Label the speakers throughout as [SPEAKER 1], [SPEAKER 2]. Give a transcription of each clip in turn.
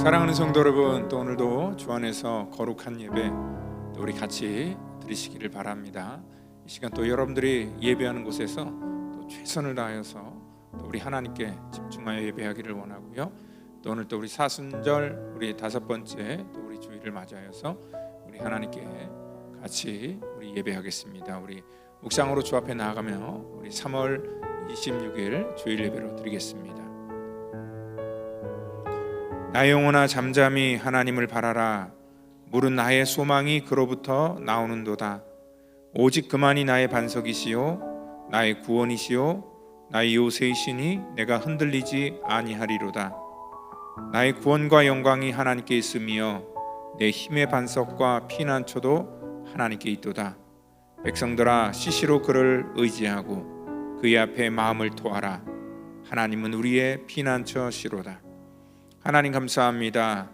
[SPEAKER 1] 사랑하는 성도 여러분, 또 오늘도 주 안에서 거룩한 예배 또 우리 같이 드리시기를 바랍니다. 이 시간 또 여러분들이 예배하는 곳에서 또 최선을 다하여서 또 우리 하나님께 집중하여 예배하기를 원하고요. 또 오늘 또 우리 사순절 우리 5번째 또 우리 주일을 맞이하여서 우리 하나님께 같이 우리 예배하겠습니다. 우리 묵상으로 주 앞에 나아가며 우리 3월 26일 주일 예배로 드리겠습니다. 나의 영혼아 잠잠히 하나님을 바라라. 물은 나의 소망이 그로부터 나오는도다. 오직 그만이 나의 반석이시요 나의 구원이시요 나의 요새이시니 내가 흔들리지 아니하리로다. 나의 구원과 영광이 하나님께 있으며 내 힘의 반석과 피난처도 하나님께 있도다. 백성들아 시시로 그를 의지하고 그의 앞에 마음을 토하라. 하나님은 우리의 피난처시로다. 하나님 감사합니다.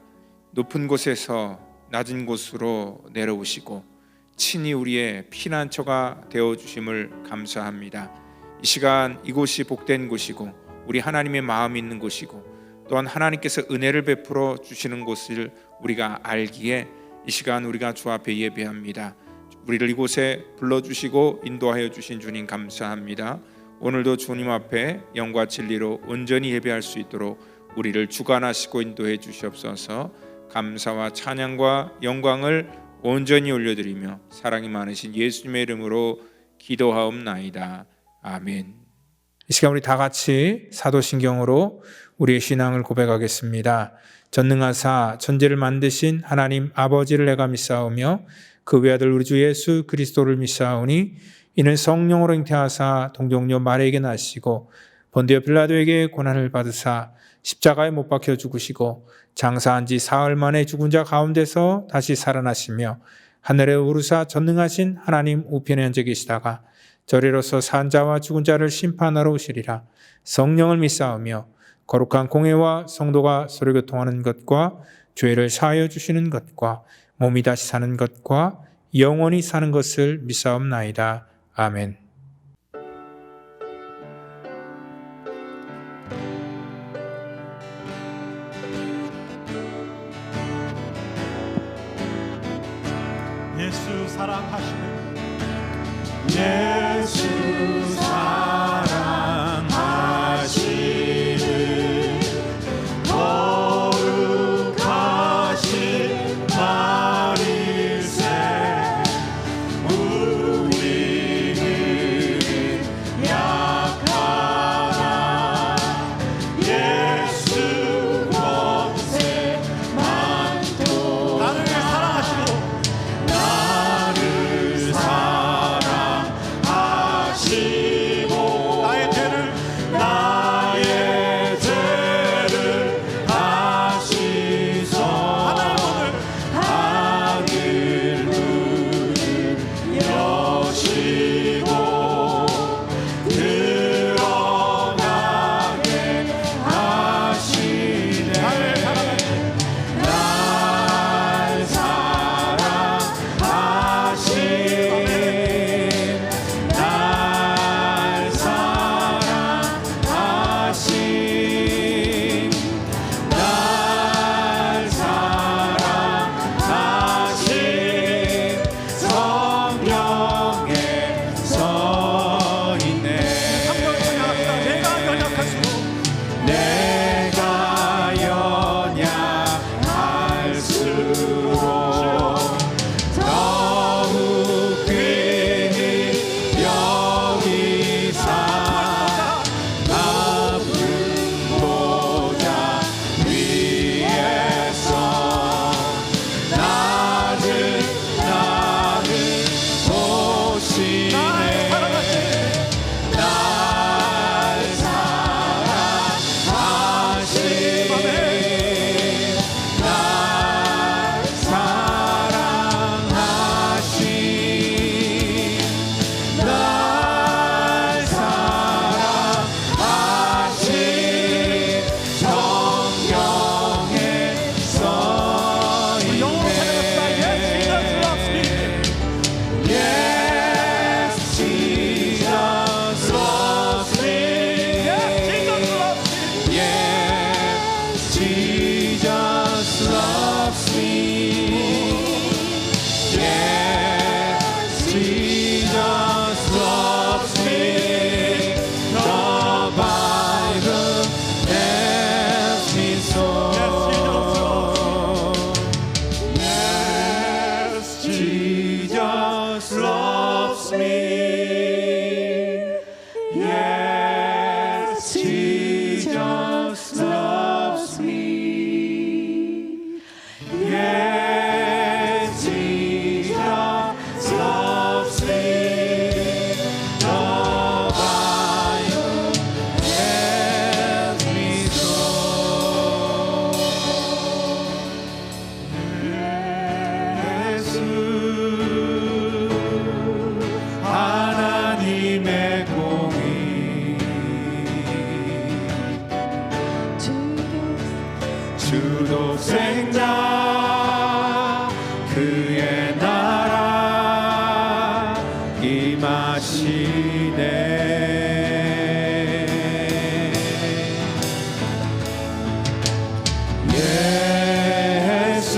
[SPEAKER 1] 높은 곳에서 낮은 곳으로 내려오시고 친히 우리의 피난처가 되어주심을 감사합니다. 이 시간 이곳이 복된 곳이고 우리 하나님의 마음이 있는 곳이고 또한 하나님께서 은혜를 베풀어 주시는 곳을 우리가 알기에 이 시간 우리가 주 앞에 예배합니다. 우리를 이곳에 불러주시고 인도하여 주신 주님 감사합니다. 오늘도 주님 앞에 영과 진리로 온전히 예배할 수 있도록 우리를 주관하시고 인도해 주시옵소서. 감사와 찬양과 영광을 온전히 올려드리며 사랑이 많으신 예수님의 이름으로 기도하옵나이다. 아멘. 이 시간 우리 다 같이 사도신경으로 우리의 신앙을 고백하겠습니다. 전능하사 천지를 만드신 하나님 아버지를 내가 믿사오며 그 외아들 우리 주 예수 그리스도를 믿사오니 이는 성령으로 잉태하사 동정녀 마리아에게 나시고 본디오 빌라도에게 고난을 받으사 십자가에 못 박혀 죽으시고 장사한 지 사흘 만에 죽은 자 가운데서 다시 살아나시며 하늘에 오르사 전능하신 하나님 우편에 앉아 계시다가 저리로서 산 자와 죽은 자를 심판하러 오시리라. 성령을 믿사오며 거룩한 공회와 성도가 서로 교통하는 것과 죄를 사하여 주시는 것과 몸이 다시 사는 것과 영원히 사는 것을 믿사옵나이다. 아멘.
[SPEAKER 2] 예수 사랑하시는
[SPEAKER 1] 예수 사랑하시는 거룩하신 바리새 우리는 약하나 예수 권세 많도다.
[SPEAKER 2] 나를 사랑하시고
[SPEAKER 1] just loves me. Yes, Jesus loves me. The Bible tells me so. 예수 하나님의 공의 주독생자 그의 나라 임하시네. 예수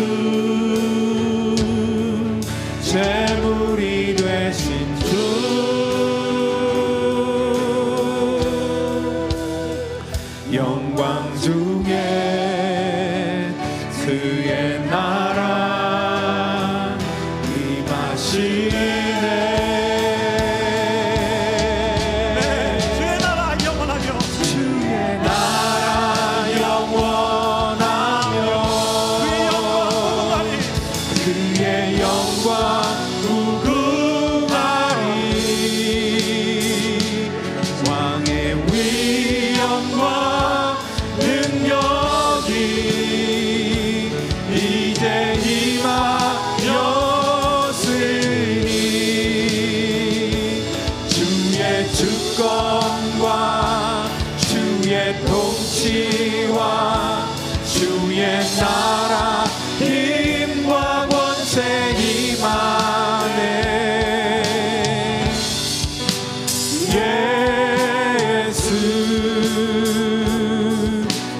[SPEAKER 1] 제물이 되신 주 영광 중에 그의 나라 임하시네.
[SPEAKER 2] 주의 나라 영원하며
[SPEAKER 1] 주의 나라 영원하며
[SPEAKER 2] 그의 영광
[SPEAKER 1] 무궁하리. 왕의 위엄과 능력이 이제 임하였으니 주의 주권과 주의 통치와 주의 나라 힘과 권세 임하네. 예수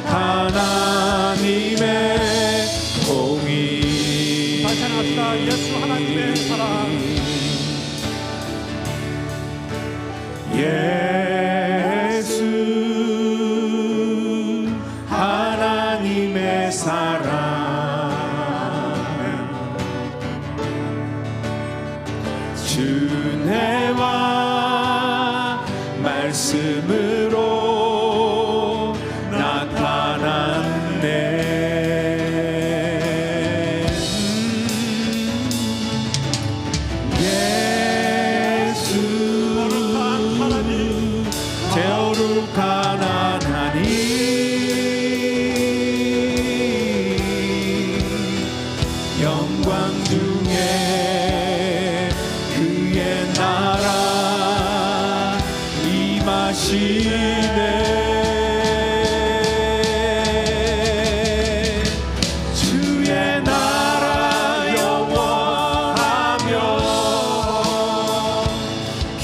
[SPEAKER 1] 하나님의 공의.
[SPEAKER 2] 다시 한번 합시다. 예수 하나님의 사랑.
[SPEAKER 1] 예수 하나님의 사랑 주내와 말씀으로 나타났네. 예수 거룩한 하나님 영광 중에 그의 나라 임하시네. 주의 나라 영원하며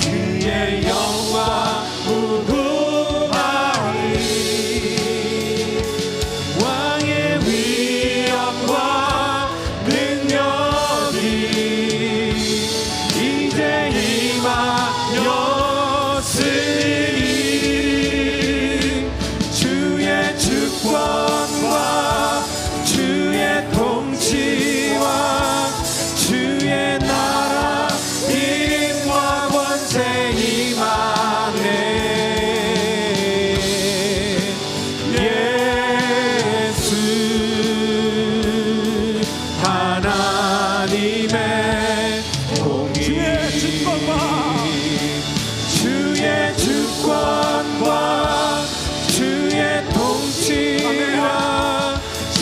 [SPEAKER 1] 그의 영광 무궁하리. 왕의 위엄과 능력이 이제 임하였으니 주의 주권과 주의 통치와 주의 나라 힘과 권세 임하네. 예수 하나님의 공의 주의 주권과 주의 통치와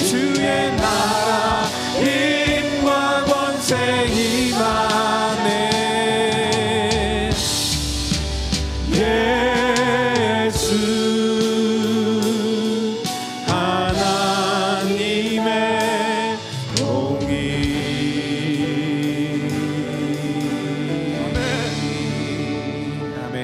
[SPEAKER 1] 주의 나라 힘과 권세 임하네. 예수 하나님의 공의. 아멘.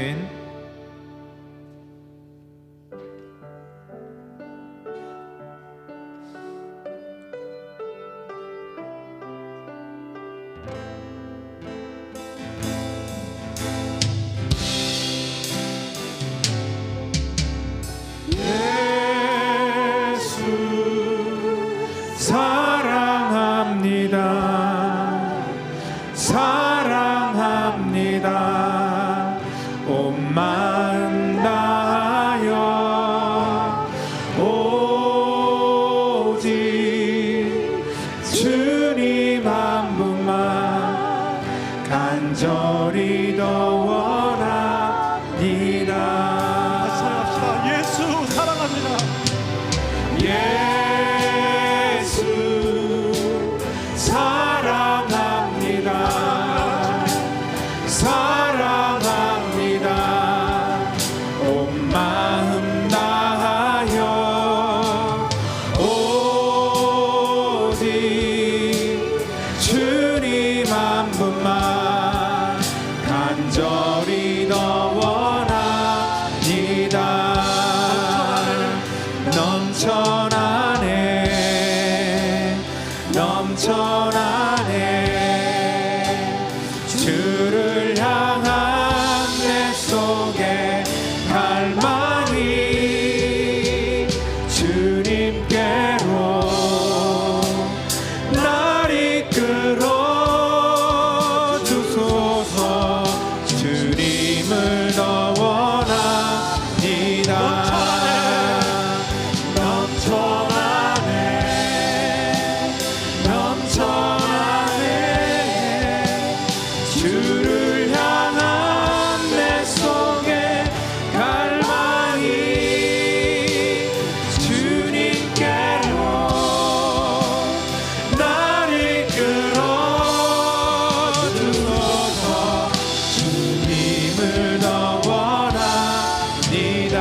[SPEAKER 1] 예수 사랑합니다. 사랑합니다. 온 마음 다하여 오직 주님 한 분만 간절히 더 원합니다. 넘쳐나네 넘쳐나네 주를 향한 내 속에 갈망이 주님께로 날 이끌어 주소서. 주님을 더 원합니다. 넘쳐나네 넘쳐나네 주를 향한 내 속에 갈망이 주님께로 날 이끌어 주소서. 주님을 더 원합니다.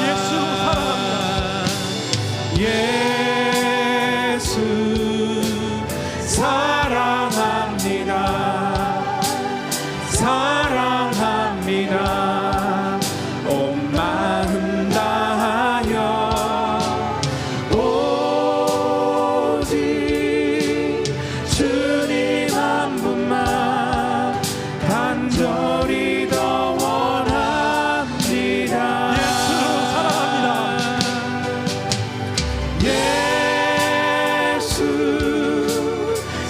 [SPEAKER 2] 예수 사랑합니다.
[SPEAKER 1] 예수 사랑합니다. 사랑합니다. 온 마음 다하여 오직 주님 한 분만 간절히 더 원합니다.
[SPEAKER 2] 예수 사랑합니다.
[SPEAKER 1] 예수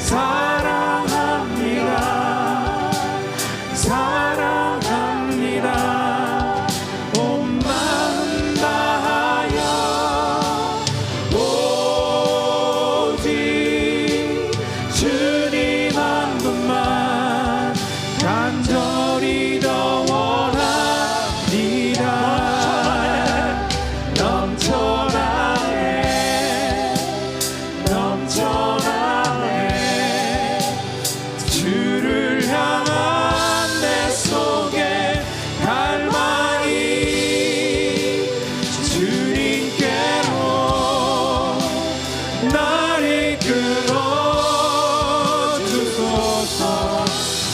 [SPEAKER 1] 사랑합니다. 사랑합니다. 온 마음 다하여 오직 주님 한 분만 간절히 더 원합니다. 넘쳐나네 넘쳐나네 주를 향한 내 속에 갈망이 주님께로 날 이끌어 주소서.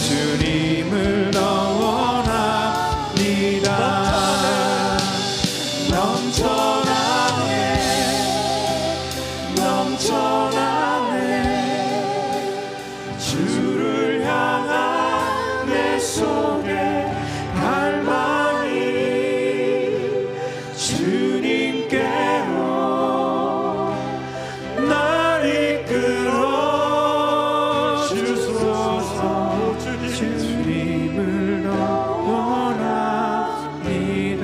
[SPEAKER 1] 주님을 더 원합니다. 넘쳐나네 넘쳐나네 주를 향한 내 속에 갈망이 주님께로 날 이끌어 주소서. 주님을 더 원합니다.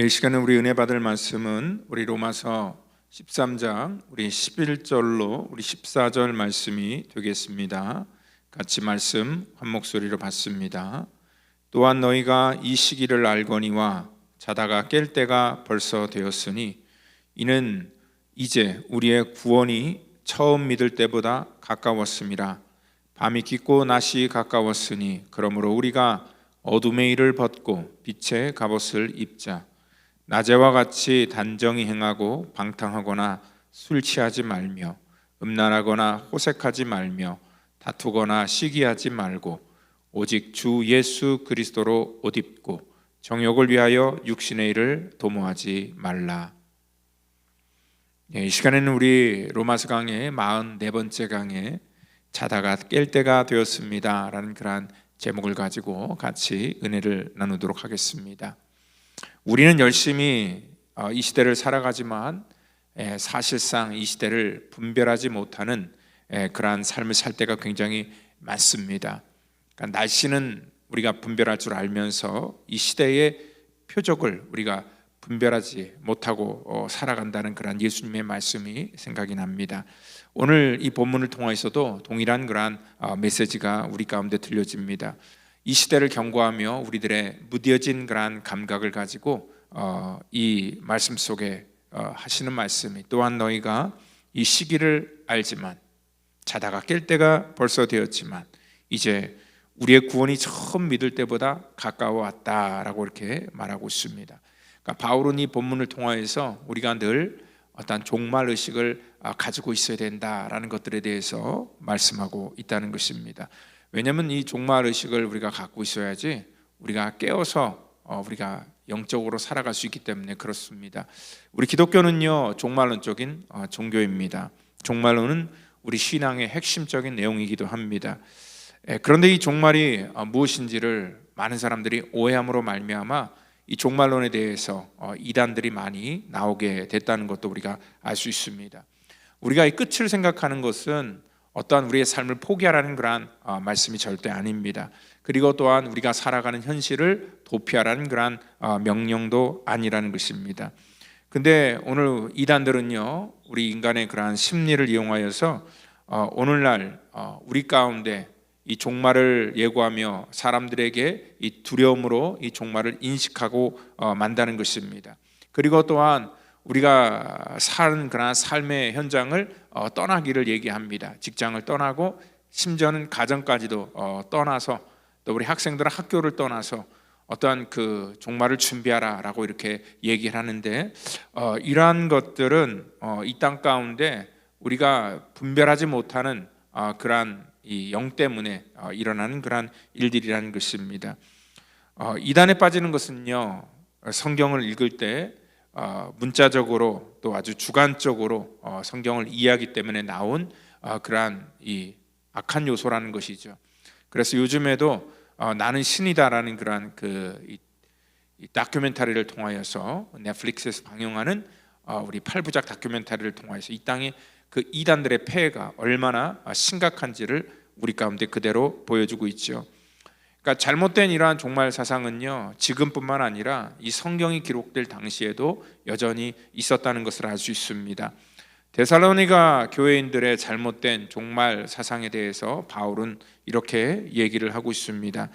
[SPEAKER 1] 이 시간에 우리 은혜 받을 말씀은 우리 로마서 13장 우리 11절로 우리 14절 말씀이 되겠습니다. 같이 말씀 한 목소리로 받습니다. 또한 너희가 이 시기를 알거니와 자다가 깰 때가 벌써 되었으니 이는 이제 우리의 구원이 처음 믿을 때보다 가까웠음이라. 밤이 깊고 낮이 가까웠으니 그러므로 우리가 어둠의 일을 벗고 빛의 갑옷을 입자. 낮에와 같이 단정히 행하고 방탕하거나 술 취하지 말며 음란하거나 호색하지 말며 다투거나 시기하지 말고 오직 주 예수 그리스도로 옷 입고 정욕을 위하여 육신의 일을 도모하지 말라. 이 시간에는 우리 로마서 강의 44번째 강의 자다가 깰 때가 되었습니다 라는 그러한 제목을 가지고 같이 은혜를 나누도록 하겠습니다. 우리는 열심히 이 시대를 살아가지만 사실상 이 시대를 분별하지 못하는 그러한 삶을 살 때가 굉장히 많습니다. 그러니까 날씨는 우리가 분별할 줄 알면서 이 시대의 표적을 우리가 분별하지 못하고 살아간다는 그런 예수님의 말씀이 생각이 납니다. 오늘 이 본문을 통해서도 동일한 그러한 메시지가 우리 가운데 들려집니다. 이 시대를 경고하며 우리들의 무뎌진 그러한 감각을 가지고 이 말씀 속에 하시는 말씀이 또한 너희가 이 시기를 알지만 자다가 깰 때가 벌써 되었지만 이제 우리의 구원이 처음 믿을 때보다 가까워 왔다라고 이렇게 말하고 있습니다. 그러니까 바울은 이 본문을 통하여서 우리가 늘 어떤 종말 의식을 가지고 있어야 된다라는 것들에 대해서 말씀하고 있다는 것입니다. 왜냐하면 이 종말 의식을 우리가 갖고 있어야지 우리가 깨어서 우리가 영적으로 살아갈 수 있기 때문에 그렇습니다. 우리 기독교는요 종말론적인 종교입니다. 종말론은 우리 신앙의 핵심적인 내용이기도 합니다. 그런데 이 종말이 무엇인지를 많은 사람들이 오해함으로 말미암아 이 종말론에 대해서 이단들이 많이 나오게 됐다는 것도 우리가 알 수 있습니다. 우리가 이 끝을 생각하는 것은 어떠한 우리의 삶을 포기하라는 그러한 말씀이 절대 아닙니다. 그리고 또한 우리가 살아가는 현실을 도피하라는 그러한 명령도 아니라는 것입니다. 근데 오늘 이단들은요 우리 인간의 그러한 심리를 이용하여서 오늘날 우리 가운데 이 종말을 예고하며 사람들에게 이 두려움으로 이 종말을 인식하고 만다는 것입니다. 그리고 또한 우리가 사는 그런 삶의 현장을 떠나기를 얘기합니다. 직장을 떠나고 심지어는 가정까지도 떠나서 또 우리 학생들은 학교를 떠나서 어떠한 그 종말을 준비하라라고 이렇게 얘기를 하는데 이러한 것들은 이 땅 가운데 우리가 분별하지 못하는 그러한 이 영 때문에 일어나는 그러한 일들이라는 것입니다. 이단에 빠지는 것은요 성경을 읽을 때 문자적으로 또 아주 주관적으로 성경을 이해하기 때문에 나온 그러한 이 악한 요소라는 것이죠. 그래서 요즘에도 나는 신이다라는 그러한 이 다큐멘터리를 통하여서 넷플릭스에서 방영하는 우리 8부작 다큐멘터리를 통하여서 이 땅의 그 이단들의 폐해가 얼마나 심각한지를 우리 가운데 그대로 보여주고 있죠. 그러니까 잘못된 이러한 종말 사상은요 지금뿐만 아니라 이 성경이 기록될 당시에도 여전히 있었다는 것을 알 수 있습니다. 데살로니가 교회인들의 잘못된 종말 사상에 대해서 바울은 이렇게 얘기를 하고 있습니다.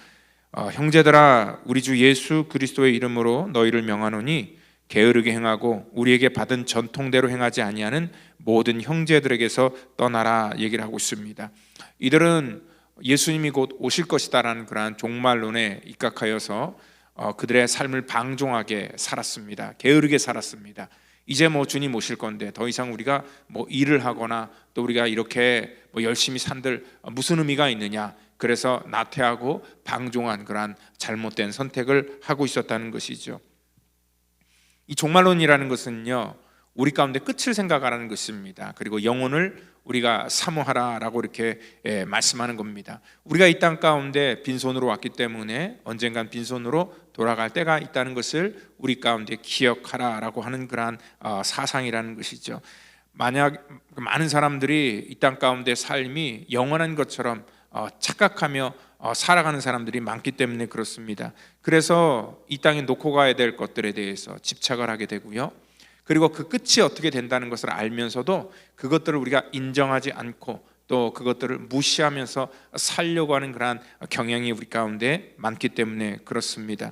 [SPEAKER 1] 형제들아 우리 주 예수 그리스도의 이름으로 너희를 명하노니 게으르게 행하고 우리에게 받은 전통대로 행하지 아니하는 모든 형제들에게서 떠나라 얘기를 하고 있습니다. 이들은 예수님이 곧 오실 것이다라는 그러한 종말론에 입각하여서 그들의 삶을 방종하게 살았습니다. 게으르게 살았습니다. 이제 뭐 주님 오실 건데 더 이상 우리가 뭐 일을 하거나 또 우리가 이렇게 뭐 열심히 산들 무슨 의미가 있느냐. 그래서 나태하고 방종한 그러한 잘못된 선택을 하고 있었다는 것이죠. 이 종말론이라는 것은요 우리 가운데 끝을 생각하라는 것입니다. 그리고 영혼을 우리가 사모하라라고 이렇게 말씀하는 겁니다. 우리가 이 땅 가운데 빈손으로 왔기 때문에 언젠간 빈손으로 돌아갈 때가 있다는 것을 우리 가운데 기억하라라고 하는 그러한 사상이라는 것이죠. 만약 많은 사람들이 이 땅 가운데 삶이 영원한 것처럼 착각하며 살아가는 사람들이 많기 때문에 그렇습니다. 그래서 이 땅에 놓고 가야 될 것들에 대해서 집착을 하게 되고요. 그리고 그 끝이 어떻게 된다는 것을 알면서도 그것들을 우리가 인정하지 않고 또 그것들을 무시하면서 살려고 하는 그러한 경향이 우리 가운데 많기 때문에 그렇습니다.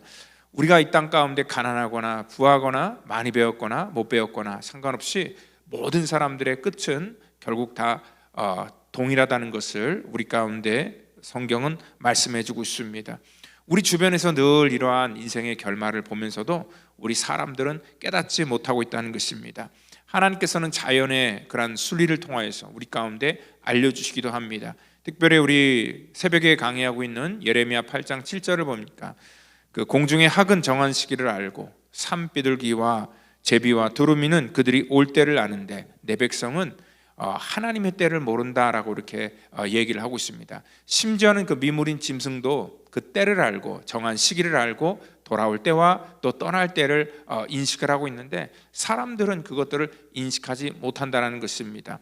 [SPEAKER 1] 우리가 이 땅 가운데 가난하거나 부하거나 많이 배웠거나 못 배웠거나 상관없이 모든 사람들의 끝은 결국 다 동일하다는 것을 우리 가운데 성경은 말씀해 주고 있습니다. 우리 주변에서 늘 이러한 인생의 결말을 보면서도 우리 사람들은 깨닫지 못하고 있다는 것입니다. 하나님께서는 자연의 그런 순리를 통하여서 우리 가운데 알려주시기도 합니다. 특별히 우리 새벽에 강의하고 있는 예레미야 8장 7절을 보니까 그 공중의 학은 정한 시기를 알고 산비둘기와 제비와 두루미는 그들이 올 때를 아는데 내 백성은 하나님의 때를 모른다라고 이렇게 얘기를 하고 있습니다. 심지어는 그 미물인 짐승도 그 때를 알고 정한 시기를 알고 돌아올 때와 또 떠날 때를 인식을 하고 있는데 사람들은 그것들을 인식하지 못한다는 것입니다.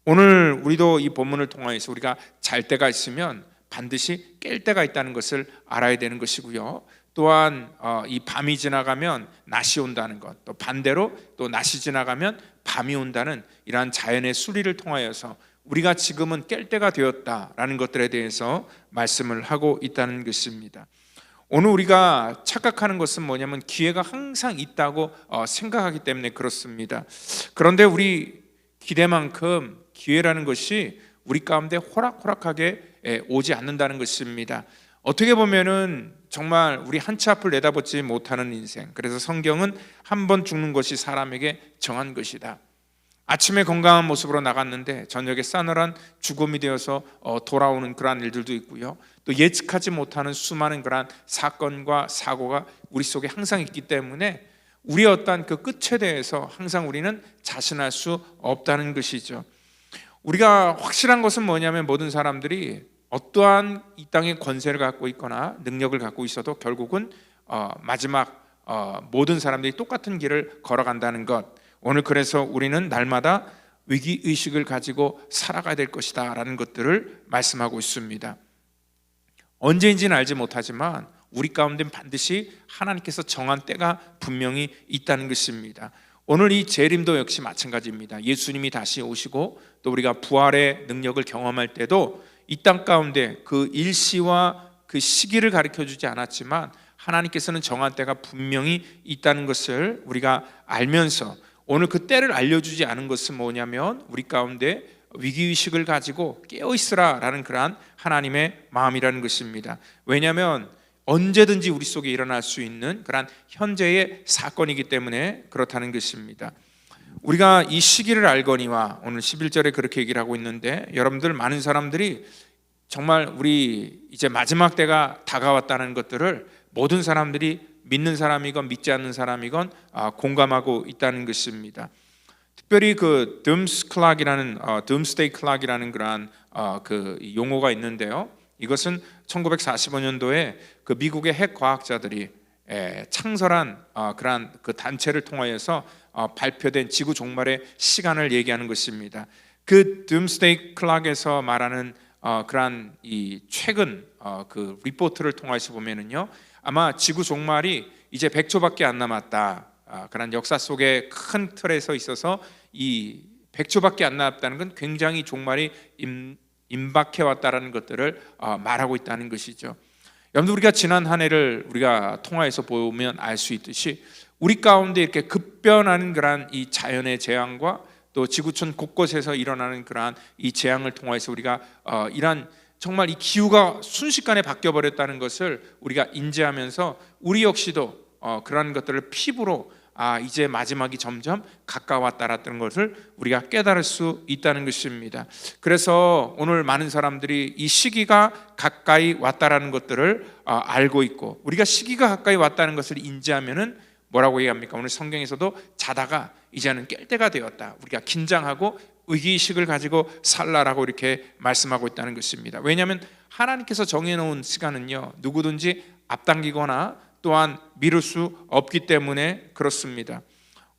[SPEAKER 1] 오늘 우리도 이 본문을 통해서 우리가 잘 때가 있으면 반드시 깰 때가 있다는 것을 알아야 되는 것이고요. 또한 이 밤이 지나가면 낮이 온다는 것, 또 반대로 또 낮이 지나가면 밤이 온다는 이러한 자연의 순리를 통하여서 우리가 지금은 깰 때가 되었다라는 것들에 대해서 말씀을 하고 있다는 것입니다. 오늘 우리가 착각하는 것은 뭐냐면 기회가 항상 있다고 생각하기 때문에 그렇습니다. 그런데 우리 기대만큼 기회라는 것이 우리 가운데 호락호락하게 오지 않는다는 것입니다. 어떻게 보면은 정말 우리 한 치 앞을 내다보지 못하는 인생. 그래서 성경은 한 번 죽는 것이 사람에게 정한 것이다. 아침에 건강한 모습으로 나갔는데 저녁에 싸늘한 죽음이 되어서 돌아오는 그러한 일들도 있고요. 또 예측하지 못하는 수많은 그러한 사건과 사고가 우리 속에 항상 있기 때문에 우리의 어떠한 그 끝에 대해서 항상 우리는 자신할 수 없다는 것이죠. 우리가 확실한 것은 뭐냐면 모든 사람들이 어떠한 이 땅의 권세를 갖고 있거나 능력을 갖고 있어도 결국은 마지막 모든 사람들이 똑같은 길을 걸어간다는 것. 오늘 그래서 우리는 날마다 위기의식을 가지고 살아가야 될 것이다 라는 것들을 말씀하고 있습니다. 언제인지는 알지 못하지만 우리 가운데는 반드시 하나님께서 정한 때가 분명히 있다는 것입니다. 오늘 이 재림도 역시 마찬가지입니다. 예수님이 다시 오시고 또 우리가 부활의 능력을 경험할 때도 이 땅 가운데 그 일시와 그 시기를 가르쳐주지 않았지만 하나님께서는 정한 때가 분명히 있다는 것을 우리가 알면서 오늘 그 때를 알려주지 않은 것은 뭐냐면 우리 가운데 위기의식을 가지고 깨어있으라 라는 그러한 하나님의 마음이라는 것입니다. 왜냐하면 언제든지 우리 속에 일어날 수 있는 그러한 현재의 사건이기 때문에 그렇다는 것입니다. 우리가 이 시기를 알거니와 오늘 11절에 그렇게 얘기를 하고 있는데 여러분들 많은 사람들이 정말 우리 이제 마지막 때가 다가왔다는 것들을 모든 사람들이 믿는 사람이건 믿지 않는 사람이건 공감하고 있다는 것입니다. 특별히 그 Doomsday Clock이라는 그러한 그 용어가 있는데요. 이것은 1945년도에 그 미국의 핵 과학자들이 창설한 그러한 그 단체를 통하여서 발표된 지구 종말의 시간을 얘기하는 것입니다. 그 Doomsday Clock에서 말하는 그러한 이 최근 그 리포트를 통해서 보면은요, 아마 지구 종말이 이제 100초밖에 안 남았다. 그런 역사 속의 큰 틀에서 있어서 이 100초밖에 안 남았다는 건 굉장히 종말이 임박해 왔다라는 것들을 말하고 있다는 것이죠. 여러분 우리가 지난 한 해를 우리가 통화해서 보면 알 수 있듯이 우리 가운데 이렇게 급변하는 그러한 이 자연의 재앙과 또 지구촌 곳곳에서 일어나는 그러한 이 재앙을 통해서 우리가 이러한 정말 이 기후가 순식간에 바뀌어 버렸다는 것을 우리가 인지하면서 우리 역시도 그러한 것들을 피부로 이제 마지막이 점점 가까웠다라는 것을 우리가 깨달을 수 있다는 것입니다. 그래서 오늘 많은 사람들이 이 시기가 가까이 왔다라는 것들을 알고 있고 우리가 시기가 가까이 왔다는 것을 인지하면은 뭐라고 얘기합니까? 오늘 성경에서도 자다가 이제는 깰 때가 되었다. 우리가 긴장하고 위기의식을 가지고 살라라고 이렇게 말씀하고 있다는 것입니다. 왜냐하면 하나님께서 정해놓은 시간은요 누구든지 앞당기거나 또한 미룰 수 없기 때문에 그렇습니다.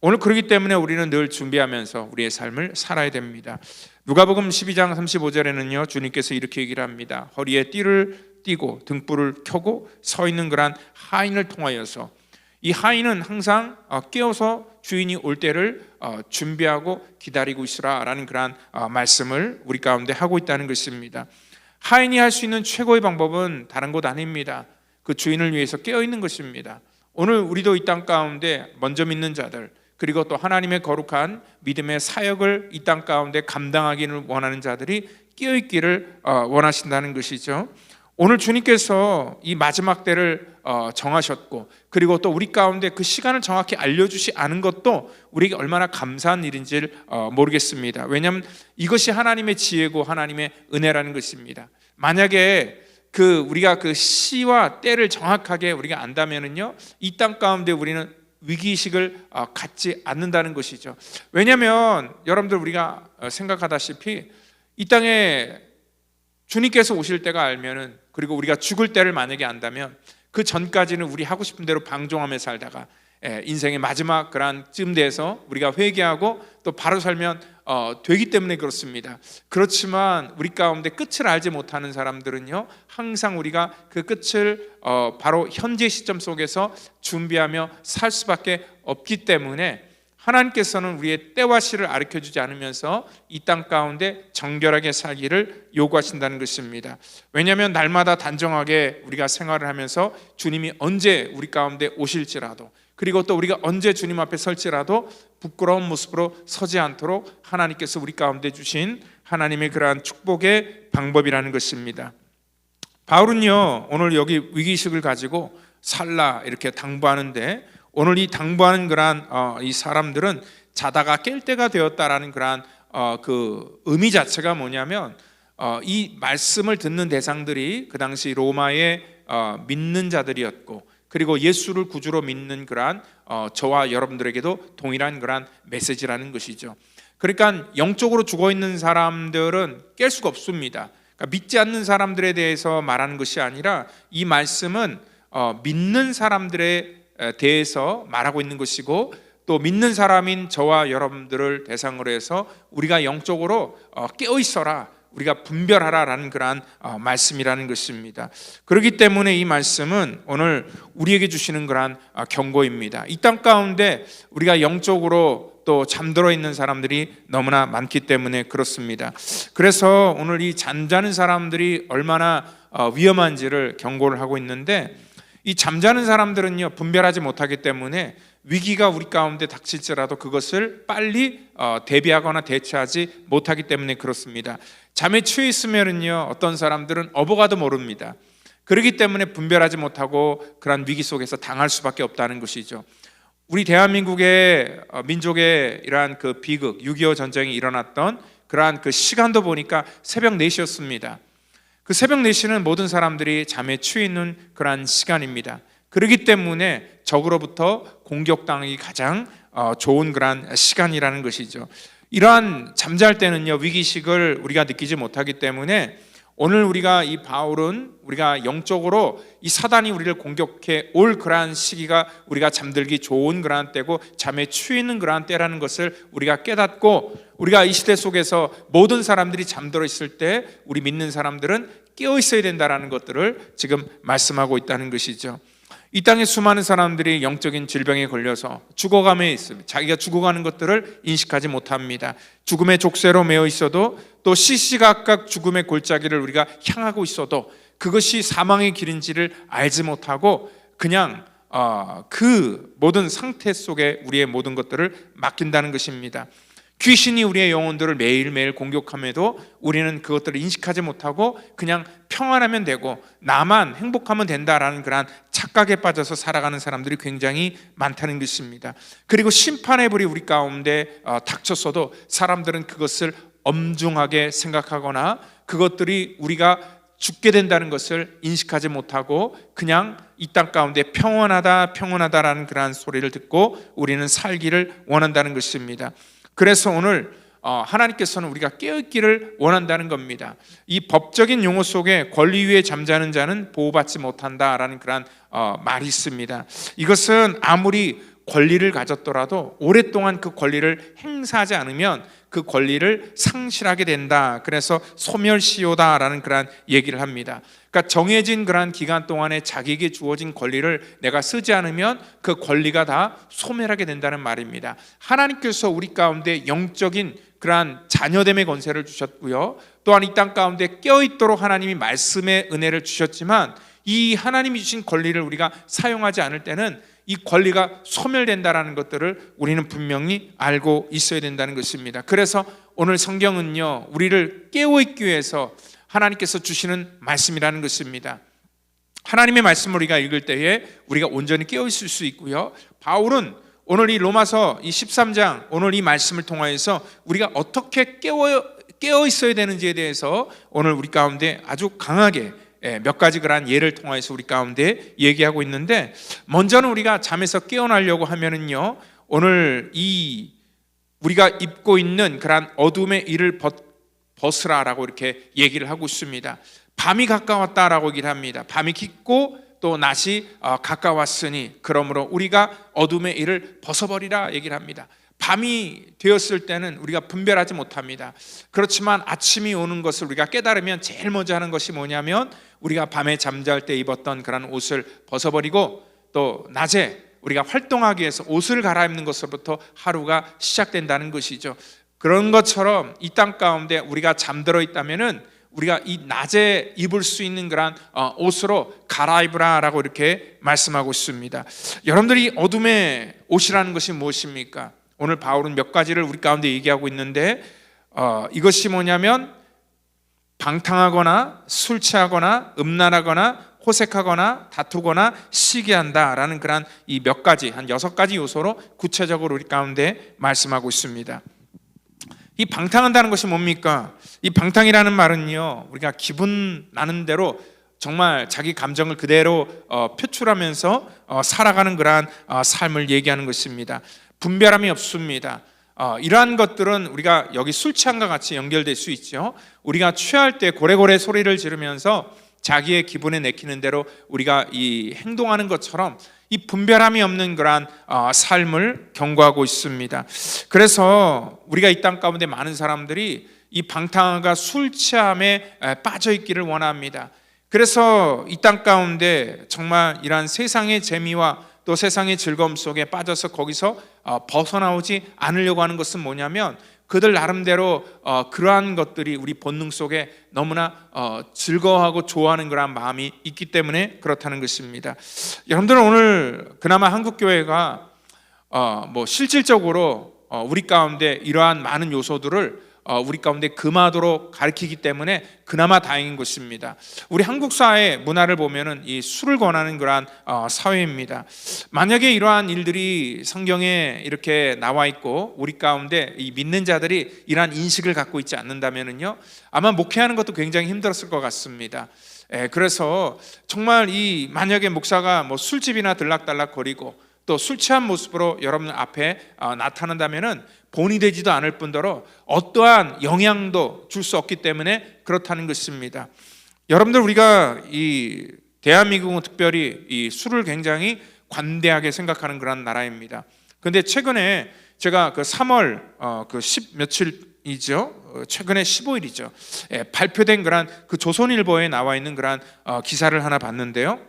[SPEAKER 1] 오늘 그렇기 때문에 우리는 늘 준비하면서 우리의 삶을 살아야 됩니다. 누가복음 12장 35절에는요 주님께서 이렇게 얘기를 합니다. 허리에 띠를 띠고 등불을 켜고 서 있는 그러한 하인을 통하여서, 이 하인은 항상 깨어서 주인이 올 때를 준비하고 기다리고 있으라 라는 그러한 말씀을 우리 가운데 하고 있다는 것입니다. 하인이 할 수 있는 최고의 방법은 다른 것 아닙니다. 그 주인을 위해서 깨어있는 것입니다. 오늘 우리도 이 땅 가운데 먼저 믿는 자들, 그리고 또 하나님의 거룩한 믿음의 사역을 이 땅 가운데 감당하기를 원하는 자들이 깨어있기를 원하신다는 것이죠. 오늘 주님께서 이 마지막 때를 정하셨고, 그리고 또 우리 가운데 그 시간을 정확히 알려주시 않은 것도 우리에게 얼마나 감사한 일인지를 모르겠습니다. 왜냐하면 이것이 하나님의 지혜고 하나님의 은혜라는 것입니다. 만약에 우리가 그 시와 때를 정확하게 우리가 안다면은요, 이 땅 가운데 우리는 위기의식을 갖지 않는다는 것이죠. 왜냐하면 여러분들 우리가 생각하다시피 이 땅에 주님께서 오실 때가 알면은, 그리고 우리가 죽을 때를 만약에 안다면 그 전까지는 우리 하고 싶은 대로 방종하며 살다가 인생의 마지막 그런 쯤 돼서 우리가 회개하고 또 바로 살면 되기 때문에 그렇습니다. 그렇지만 우리 가운데 끝을 알지 못하는 사람들은요, 항상 우리가 그 끝을 바로 현재 시점 속에서 준비하며 살 수밖에 없기 때문에 하나님께서는 우리의 때와 시를 가르쳐주지 않으면서 이 땅 가운데 정결하게 살기를 요구하신다는 것입니다. 왜냐하면 날마다 단정하게 우리가 생활을 하면서 주님이 언제 우리 가운데 오실지라도, 그리고 또 우리가 언제 주님 앞에 설지라도 부끄러운 모습으로 서지 않도록 하나님께서 우리 가운데 주신 하나님의 그러한 축복의 방법이라는 것입니다. 바울은요 오늘 여기 위기의식을 가지고 살라 이렇게 당부하는데, 오늘 이 당부하는 그러한 이 사람들은 자다가 깰 때가 되었다라는 그러한 그 의미 자체가 뭐냐면, 이 말씀을 듣는 대상들이 그 당시 로마의 믿는 자들이었고, 그리고 예수를 구주로 믿는 그러한 저와 여러분들에게도 동일한 그러한 메시지라는 것이죠. 그러니까 영적으로 죽어 있는 사람들은 깰 수가 없습니다. 그러니까 믿지 않는 사람들에 대해서 말하는 것이 아니라 이 말씀은 믿는 사람들에 대해서 말하고 있는 것이고, 또 믿는 사람인 저와 여러분들을 대상으로 해서 우리가 영적으로 깨어 있어라, 우리가 분별하라라는 그러한 말씀이라는 것입니다. 그렇기 때문에 이 말씀은 오늘 우리에게 주시는 그러한 경고입니다. 이 땅 가운데 우리가 영적으로 또 잠들어 있는 사람들이 너무나 많기 때문에 그렇습니다. 그래서 오늘 이 잠자는 사람들이 얼마나 위험한지를 경고를 하고 있는데, 이 잠자는 사람들은요 분별하지 못하기 때문에 위기가 우리 가운데 닥칠지라도 그것을 빨리 대비하거나 대처하지 못하기 때문에 그렇습니다. 잠에 취해 있으면은요 어떤 사람들은 어버가도 모릅니다. 그렇기 때문에 분별하지 못하고 그런 위기 속에서 당할 수밖에 없다는 것이죠. 우리 대한민국의 민족의 이러한 그 비극 6.25 전쟁이 일어났던 그러한 그 시간도 보니까 새벽 4시였습니다. 그 새벽 4시는 모든 사람들이 잠에 취해 있는 그러한 시간입니다. 그렇기 때문에 적으로부터 공격당하기 가장 좋은 그러한 시간이라는 것이죠. 이러한 잠잘 때는요 위기식을 우리가 느끼지 못하기 때문에 오늘 우리가 이 바울은 우리가 영적으로 이 사단이 우리를 공격해 올 그러한 시기가 우리가 잠들기 좋은 그러한 때고 잠에 취해 있는 그러한 때라는 것을 우리가 깨닫고, 우리가 이 시대 속에서 모든 사람들이 잠들어 있을 때 우리 믿는 사람들은 깨어 있어야 된다라는 것들을 지금 말씀하고 있다는 것이죠. 이 땅에 수많은 사람들이 영적인 질병에 걸려서 죽어감에 있습니다. 자기가 죽어가는 것들을 인식하지 못합니다. 죽음의 족쇄로 매어 있어도, 또 시시각각 죽음의 골짜기를 우리가 향하고 있어도 그것이 사망의 길인지를 알지 못하고 그냥 그 모든 상태 속에 우리의 모든 것들을 맡긴다는 것입니다. 귀신이 우리의 영혼들을 매일매일 공격함에도 우리는 그것들을 인식하지 못하고 그냥 평안하면 되고 나만 행복하면 된다라는 그런 착각에 빠져서 살아가는 사람들이 굉장히 많다는 것입니다. 그리고 심판의 불이 우리 가운데 닥쳤어도 사람들은 그것을 엄중하게 생각하거나 그것들이 우리가 죽게 된다는 것을 인식하지 못하고 그냥 이 땅 가운데 평온하다라는 그러한 소리를 듣고 우리는 살기를 원한다는 것입니다. 그래서 오늘 하나님께서는 우리가 깨어있기를 원한다는 겁니다. 이 법적인 용어 속에 권리 위에 잠자는 자는 보호받지 못한다라는 그런 말이 있습니다. 이것은 아무리 권리를 가졌더라도 오랫동안 그 권리를 행사하지 않으면 그 권리를 상실하게 된다. 그래서 소멸시효다라는 그런 얘기를 합니다. 그러니까 정해진 그런 기간 동안에 자기에게 주어진 권리를 내가 쓰지 않으면 그 권리가 다 소멸하게 된다는 말입니다. 하나님께서 우리 가운데 영적인 그러한 자녀됨의 권세를 주셨고요, 또한 이 땅 가운데 깨어있도록 하나님이 말씀의 은혜를 주셨지만, 이 하나님이 주신 권리를 우리가 사용하지 않을 때는 이 권리가 소멸된다는 것들을 우리는 분명히 알고 있어야 된다는 것입니다. 그래서 오늘 성경은요, 우리를 깨어있기 위해서 하나님께서 주시는 말씀이라는 것입니다. 하나님의 말씀을 우리가 읽을 때에 우리가 온전히 깨어있을 수 있고요, 바울은 오늘 이 로마서 이 13장 오늘 이 말씀을 통하여서 우리가 어떻게 깨어 있어야 되는지에 대해서 오늘 우리 가운데 아주 강하게 몇 가지 그런 예를 통해서 우리 가운데 얘기하고 있는데, 먼저는 우리가 잠에서 깨어나려고 하면은요, 오늘 이 우리가 입고 있는 그런 어둠의 일을 벗으라라고 이렇게 얘기를 하고 있습니다. 밤이 가까웠다라고 얘기를 합니다. 밤이 깊고 또 낮이 가까웠으니 그러므로 우리가 어둠의 일을 벗어버리라 얘기를 합니다. 밤이 되었을 때는 우리가 분별하지 못합니다. 그렇지만 아침이 오는 것을 우리가 깨달으면 제일 먼저 하는 것이 뭐냐면, 우리가 밤에 잠잘 때 입었던 그런 옷을 벗어버리고 또 낮에 우리가 활동하기 위해서 옷을 갈아입는 것으로부터 하루가 시작된다는 것이죠. 그런 것처럼 이 땅 가운데 우리가 잠들어 있다면은 우리가 이 낮에 입을 수 있는 그런 옷으로 갈아입으라라고 이렇게 말씀하고 있습니다. 여러분들이 어둠의 옷이라는 것이 무엇입니까? 오늘 바울은 몇 가지를 우리 가운데 얘기하고 있는데, 이것이 뭐냐면 방탕하거나 술 취하거나 음란하거나 호색하거나 다투거나 시기한다라는 그런 이 몇 가지, 한 6가지 요소로 구체적으로 우리 가운데 말씀하고 있습니다. 이 방탕한다는 것이 뭡니까? 이 방탕이라는 말은요, 우리가 기분 나는 대로 정말 자기 감정을 그대로 표출하면서 살아가는 그러한 삶을 얘기하는 것입니다. 분별함이 없습니다. 이러한 것들은 우리가 여기 술 취함과 같이 연결될 수 있죠. 우리가 취할 때 고래고래 소리를 지르면서 자기의 기분에 내키는 대로 우리가 이 행동하는 것처럼 이 분별함이 없는 그러한 삶을 경고하고 있습니다. 그래서 우리가 이 땅 가운데 많은 사람들이 이 방탕함과 술 취함에 빠져 있기를 원합니다. 그래서 이 땅 가운데 정말 이러한 세상의 재미와 또 세상의 즐거움 속에 빠져서 거기서 벗어나오지 않으려고 하는 것은 뭐냐면, 그들 나름대로 그러한 것들이 우리 본능 속에 너무나 즐거워하고 좋아하는 그런 마음이 있기 때문에 그렇다는 것입니다. 여러분들은 오늘 그나마 한국교회가 뭐 실질적으로 우리 가운데 이러한 많은 요소들을 우리 가운데 금하도록 가르치기 때문에 그나마 다행인 것입니다. 우리 한국 사회 문화를 보면은 이 술을 권하는 그러한 사회입니다. 만약에 이러한 일들이 성경에 이렇게 나와 있고 우리 가운데 이 믿는 자들이 이러한 인식을 갖고 있지 않는다면은요, 아마 목회하는 것도 굉장히 힘들었을 것 같습니다. 그래서 정말 이 만약에 목사가 뭐 술집이나 들락달락 거리고 또 술 취한 모습으로 여러분 앞에 나타난다면은 본이 되지도 않을 뿐더러 어떠한 영향도 줄 수 없기 때문에 그렇다는 것입니다. 여러분들, 우리가 이 대한민국은 특별히 이 술을 굉장히 관대하게 생각하는 그런 나라입니다. 그런데 최근에 제가 그 3월 그 10 며칠이죠. 최근에 15일이죠. 발표된 그런 그 조선일보에 나와 있는 그런 기사를 하나 봤는데요.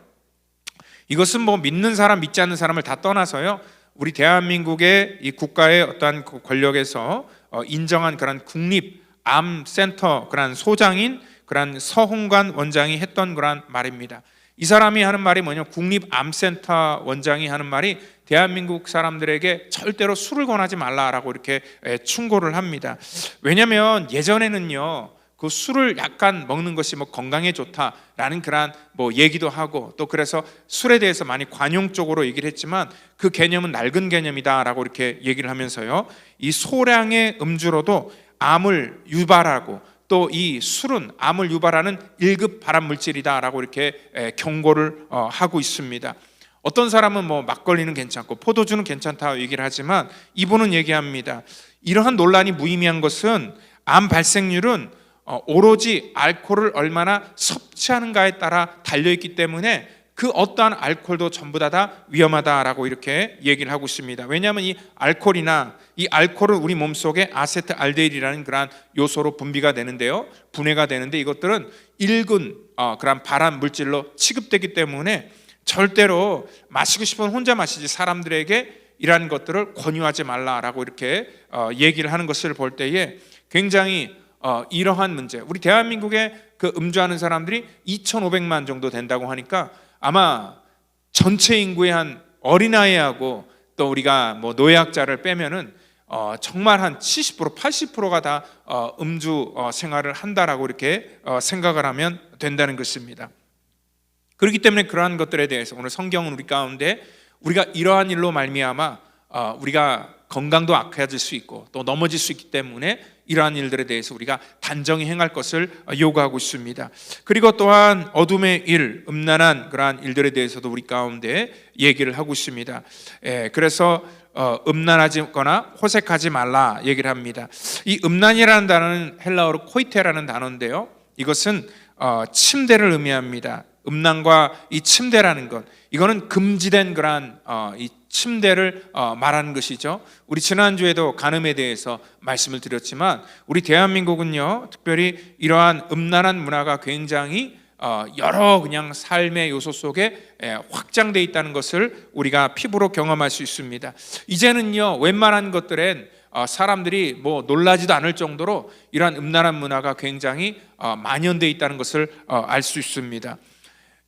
[SPEAKER 1] 이것은 뭐 믿는 사람 믿지 않는 사람을 다 떠나서요, 우리 대한민국의 이 국가의 어떠한 권력에서 인정한 그런 국립암센터 그런 소장인 그런 서홍관 원장이 했던 그런 말입니다. 이 사람이 하는 말이 뭐냐면, 국립암센터 원장이 하는 말이 대한민국 사람들에게 절대로 술을 권하지 말라라고 이렇게 충고를 합니다. 왜냐하면 예전에는요, 그 술을 약간 먹는 것이 뭐 건강에 좋다라는 그런 뭐 얘기도 하고, 또 그래서 술에 대해서 많이 관용적으로 얘기를 했지만 그 개념은 낡은 개념이다라고 이렇게 얘기를 하면서요, 이 소량의 음주로도 암을 유발하고 또 이 술은 암을 유발하는 1급 발암 물질이다라고 이렇게 경고를 하고 있습니다. 어떤 사람은 뭐 막걸리는 괜찮고 포도주는 괜찮다고 얘기를 하지만 이분은 얘기합니다. 이러한 논란이 무의미한 것은 암 발생률은 오로지 알코올을 얼마나 섭취하는가에 따라 달려있기 때문에 그 어떠한 알코올도 전부 다 위험하다라고 이렇게 얘기를 하고 있습니다. 왜냐하면 이 알코올은 우리 몸속에 아세트알데힐이라는 그러한 요소로 분비가 되는데요, 분해가 되는데 이것들은 일군 그런 발암 물질로 취급되기 때문에 절대로 마시고 싶으면 혼자 마시지 사람들에게 이러한 것들을 권유하지 말라라고 이렇게 얘기를 하는 것을 볼 때에 굉장히 이러한 문제, 우리 대한민국에 그 음주하는 사람들이 2,500만 정도 된다고 하니까 아마 전체 인구의 한 어린아이하고 또 우리가 뭐 노약자를 빼면은 정말 한 70%, 80%가 다 음주 생활을 한다라고 이렇게 생각을 하면 된다는 것입니다. 그렇기 때문에 그러한 것들에 대해서 오늘 성경은 우리 가운데 우리가 이러한 일로 말미암아 우리가 건강도 악해질 수 있고 또 넘어질 수 있기 때문에 이러한 일들에 대해서 우리가 단정히 행할 것을 요구하고 있습니다. 그리고 또한 어둠의 일, 음란한 그러한 일들에 대해서도 우리 가운데 얘기를 하고 있습니다. 그래서 음란하거나 호색하지 말라 얘기를 합니다. 이 음란이라는 단어는 헬라어로 코이테라는 단어인데요, 이것은 침대를 의미합니다. 음란과 이 침대라는 것, 이거는 금지된 그러한 이 침대를 말하는 것이죠. 우리 지난주에도 간음에 대해서 말씀을 드렸지만 우리 대한민국은요, 특별히 이러한 음란한 문화가 굉장히 여러 그냥 삶의 요소 속에 확장되어 있다는 것을 우리가 피부로 경험할 수 있습니다. 이제는요, 웬만한 것들엔 사람들이 뭐 놀라지도 않을 정도로 이러한 음란한 문화가 굉장히 만연되어 있다는 것을 알 수 있습니다.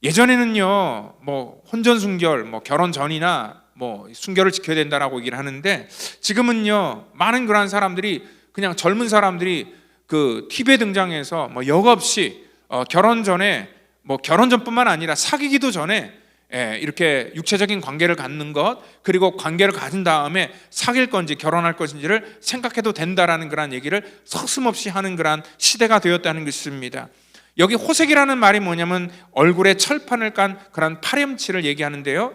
[SPEAKER 1] 예전에는요, 뭐 혼전 순결, 뭐 결혼 전이나 뭐 순결을 지켜야 된다라고 얘기를 하는데 지금은요, 많은 그런 사람들이 그냥 젊은 사람들이 그 TV에 등장해서 뭐 역없이 결혼 전에 뭐 결혼 전뿐만 아니라 사귀기도 전에 이렇게 육체적인 관계를 갖는 것, 그리고 관계를 가진 다음에 사귈 건지 결혼할 것인지를 생각해도 된다라는 그런 얘기를 서슴없이 하는 그런 시대가 되었다는 것입니다. 여기 호색이라는 말이 뭐냐면 얼굴에 철판을 깐 그런 파렴치를 얘기하는데요,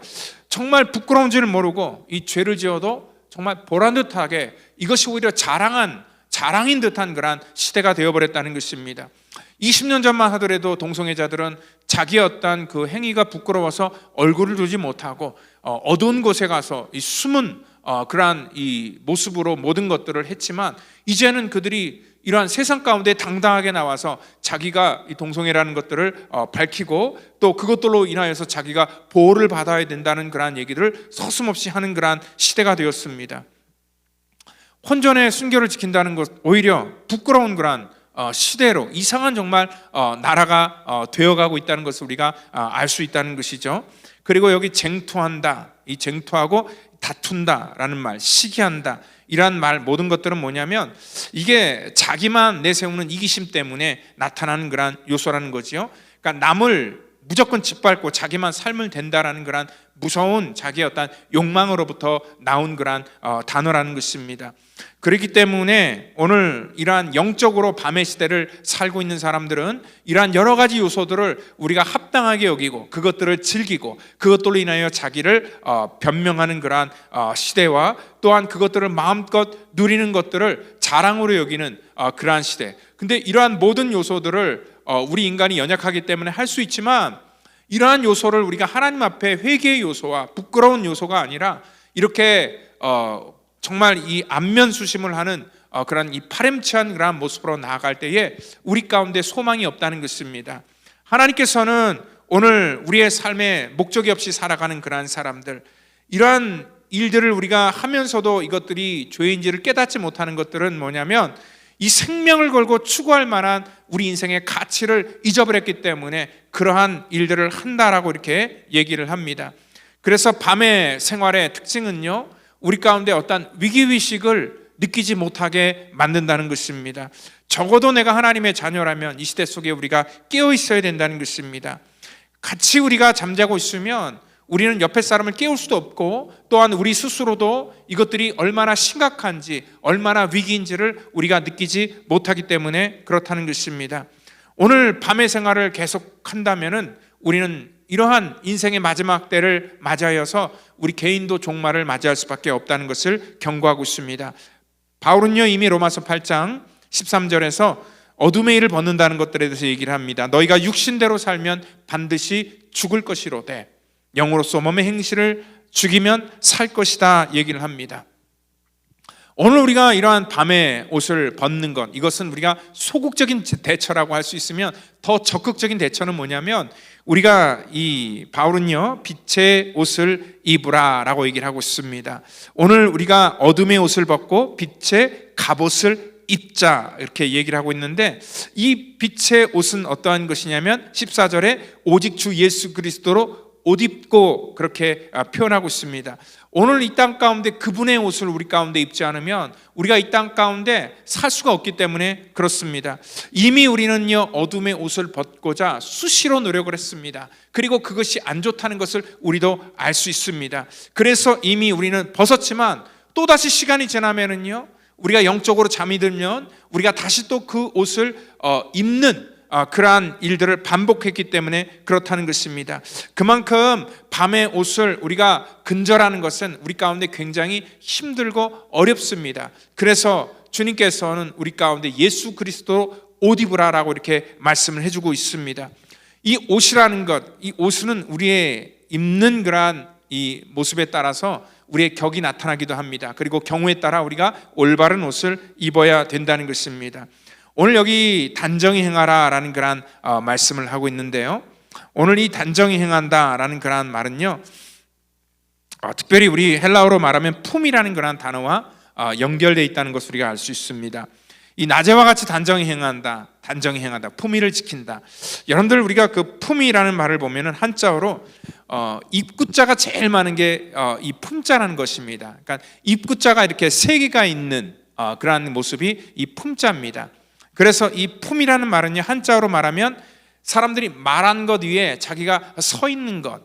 [SPEAKER 1] 정말 부끄러운 줄 모르고 이 죄를 지어도 정말 보란듯하게 이것이 오히려 자랑인 듯한 그런 시대가 되어버렸다는 것입니다. 20년 전만 하더라도 동성애자들은 자기의 어떤 그 행위가 부끄러워서 얼굴을 두지 못하고 어두운 곳에 가서 이 숨은 그러한 이 모습으로 모든 것들을 했지만 이제는 그들이 이러한 세상 가운데 당당하게 나와서 자기가 이 동성애라는 것들을 밝히고 또 그것들로 인하여서 자기가 보호를 받아야 된다는 그러한 얘기를 서슴없이 하는 그러한 시대가 되었습니다. 혼전의 순결을 지킨다는 것, 오히려 부끄러운 그러한 시대로 이상한 정말 나라가 되어가고 있다는 것을 우리가 알 수 있다는 것이죠. 그리고 여기 쟁투한다, 이 쟁투하고 다툰다라는 말, 시기한다, 이러한 말 모든 것들은 뭐냐면 이게 자기만 내세우는 이기심 때문에 나타나는 그런 요소라는 거지요. 그러니까 남을 무조건 짓밟고 자기만 살면 된다라는 그런 무서운 자기의 어떤 욕망으로부터 나온 그런 단어라는 것입니다. 그렇기 때문에 오늘 이러한 영적으로 밤의 시대를 살고 있는 사람들은 이러한 여러 가지 요소들을 우리가 합당하게 여기고 그것들을 즐기고 그것들로 인하여 자기를 변명하는 그러한 시대와 또한 그것들을 마음껏 누리는 것들을 자랑으로 여기는 그러한 시대. 근데 이러한 모든 요소들을 우리 인간이 연약하기 때문에 할 수 있지만 이러한 요소를 우리가 하나님 앞에 회개의 요소와 부끄러운 요소가 아니라 이렇게 정말 이 안면수심을 하는 그런 이 파렴치한 그런 모습으로 나아갈 때에 우리 가운데 소망이 없다는 것입니다. 하나님께서는 오늘 우리의 삶에 목적이 없이 살아가는 그러한 사람들, 이러한 일들을 우리가 하면서도 이것들이 죄인지를 깨닫지 못하는 것들은 뭐냐면 이 생명을 걸고 추구할 만한 우리 인생의 가치를 잊어버렸기 때문에 그러한 일들을 한다라고 이렇게 얘기를 합니다. 그래서 밤의 생활의 특징은요, 우리 가운데 어떤 위기의식을 느끼지 못하게 만든다는 것입니다. 적어도 내가 하나님의 자녀라면 이 시대 속에 우리가 깨어 있어야 된다는 것입니다. 같이 우리가 잠자고 있으면 우리는 옆에 사람을 깨울 수도 없고 또한 우리 스스로도 이것들이 얼마나 심각한지 얼마나 위기인지를 우리가 느끼지 못하기 때문에 그렇다는 것입니다. 오늘 밤의 생활을 계속한다면 우리는 이러한 인생의 마지막 때를 맞이하여서 우리 개인도 종말을 맞이할 수밖에 없다는 것을 경고하고 있습니다. 바울은요, 이미 로마서 8장 13절에서 어둠의 일을 벗는다는 것들에 대해서 얘기를 합니다. 너희가 육신대로 살면 반드시 죽을 것이로되 영으로서 몸의 행실을 죽이면 살 것이다 얘기를 합니다. 오늘 우리가 이러한 밤의 옷을 벗는 것, 이것은 우리가 소극적인 대처라고 할 수 있으면 더 적극적인 대처는 뭐냐면 우리가 이 바울은요 빛의 옷을 입으라 라고 얘기를 하고 있습니다. 오늘 우리가 어둠의 옷을 벗고 빛의 갑옷을 입자 이렇게 얘기를 하고 있는데, 이 빛의 옷은 어떠한 것이냐면 14절에 오직 주 예수 그리스도로 옷 입고 그렇게 표현하고 있습니다. 오늘 이 땅 가운데 그분의 옷을 우리 가운데 입지 않으면 우리가 이 땅 가운데 살 수가 없기 때문에 그렇습니다. 이미 우리는요 어둠의 옷을 벗고자 수시로 노력을 했습니다. 그리고 그것이 안 좋다는 것을 우리도 알 수 있습니다. 그래서 이미 우리는 벗었지만 또다시 시간이 지나면은요 우리가 영적으로 잠이 들면 우리가 다시 또 그 옷을 입는 그러한 일들을 반복했기 때문에 그렇다는 것입니다. 그만큼 밤의 옷을 우리가 근절하는 것은 우리 가운데 굉장히 힘들고 어렵습니다. 그래서 주님께서는 우리 가운데 예수 그리스도로 옷 입으라라고 이렇게 말씀을 해주고 있습니다. 이 옷이라는 것, 이 옷은 우리의 입는 그러한 이 모습에 따라서 우리의 격이 나타나기도 합니다. 그리고 경우에 따라 우리가 올바른 옷을 입어야 된다는 것입니다. 오늘 여기 단정히 행하라 라는 그런 말씀을 하고 있는데요, 오늘 이 단정히 행한다 라는 그런 말은요 특별히 우리 헬라어로 말하면 품이라는 그런 단어와 연결되어 있다는 것을 우리가 알 수 있습니다. 이 낮에와 같이 단정히 행한다, 단정히 행하다, 품위를 지킨다. 여러분들 우리가 그 품위라는 말을 보면은 한자어로 입구자가 제일 많은 게 이 품자라는 것입니다. 그러니까 입구자가 이렇게 세 개가 있는 그러한 모습이 이 품자입니다. 그래서 이 품이라는 말은요 한자어로 말하면 사람들이 말한 것 위에 자기가 서 있는 것,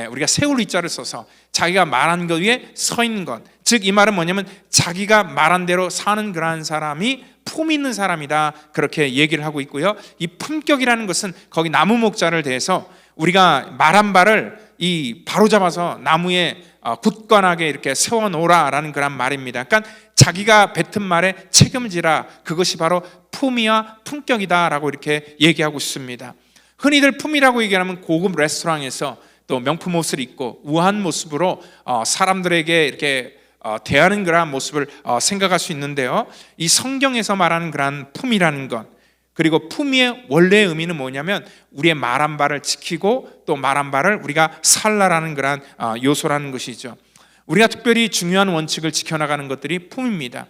[SPEAKER 1] 우리가 세울 이자를 써서 자기가 말한 것 위에 서 있는 것, 즉 이 말은 뭐냐면 자기가 말한 대로 사는 그러한 사람이 품 있는 사람이다 그렇게 얘기를 하고 있고요. 이 품격이라는 것은 거기 나무 목자를 대해서 우리가 말한 바를 이 바로 잡아서 나무에 굳건하게 이렇게 세워 놓으라라는 그런 말입니다. 그러니까 자기가 뱉은 말에 책임지라, 그것이 바로 품위와 품격이다라고 이렇게 얘기하고 있습니다. 흔히들 품이라고 얘기하면 고급 레스토랑에서 또 명품 옷을 입고 우아한 모습으로 사람들에게 이렇게 대하는 그러한 모습을 생각할 수 있는데요, 이 성경에서 말하는 그러한 품이라는 것, 그리고 품위의 원래의 의미는 뭐냐면 우리의 말한 바를 지키고 또 말한 바를 우리가 살라라는 그러한 요소라는 것이죠. 우리가 특별히 중요한 원칙을 지켜나가는 것들이 품입니다.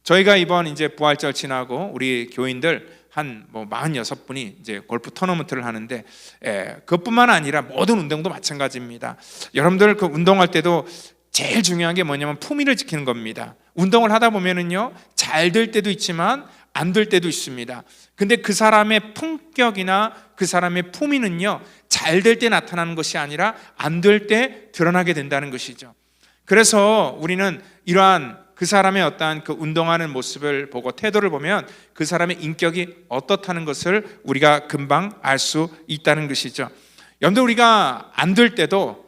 [SPEAKER 1] 저희가 이번 이제 부활절 지나고 우리 교인들 한 46분이 이제 골프 토너먼트를 하는데, 그것뿐만 아니라 모든 운동도 마찬가지입니다. 여러분들 그 운동할 때도 제일 중요한 게 뭐냐면 품위를 지키는 겁니다. 운동을 하다 보면은요 잘 될 때도 있지만 안 될 때도 있습니다. 근데 그 사람의 품격이나 그 사람의 품위는요 잘 될 때 나타나는 것이 아니라 안 될 때 드러나게 된다는 것이죠. 그래서 우리는 이러한 그 사람의 어떠한 그 운동하는 모습을 보고 태도를 보면 그 사람의 인격이 어떻다는 것을 우리가 금방 알 수 있다는 것이죠. 여러분들 우리가 안 될 때도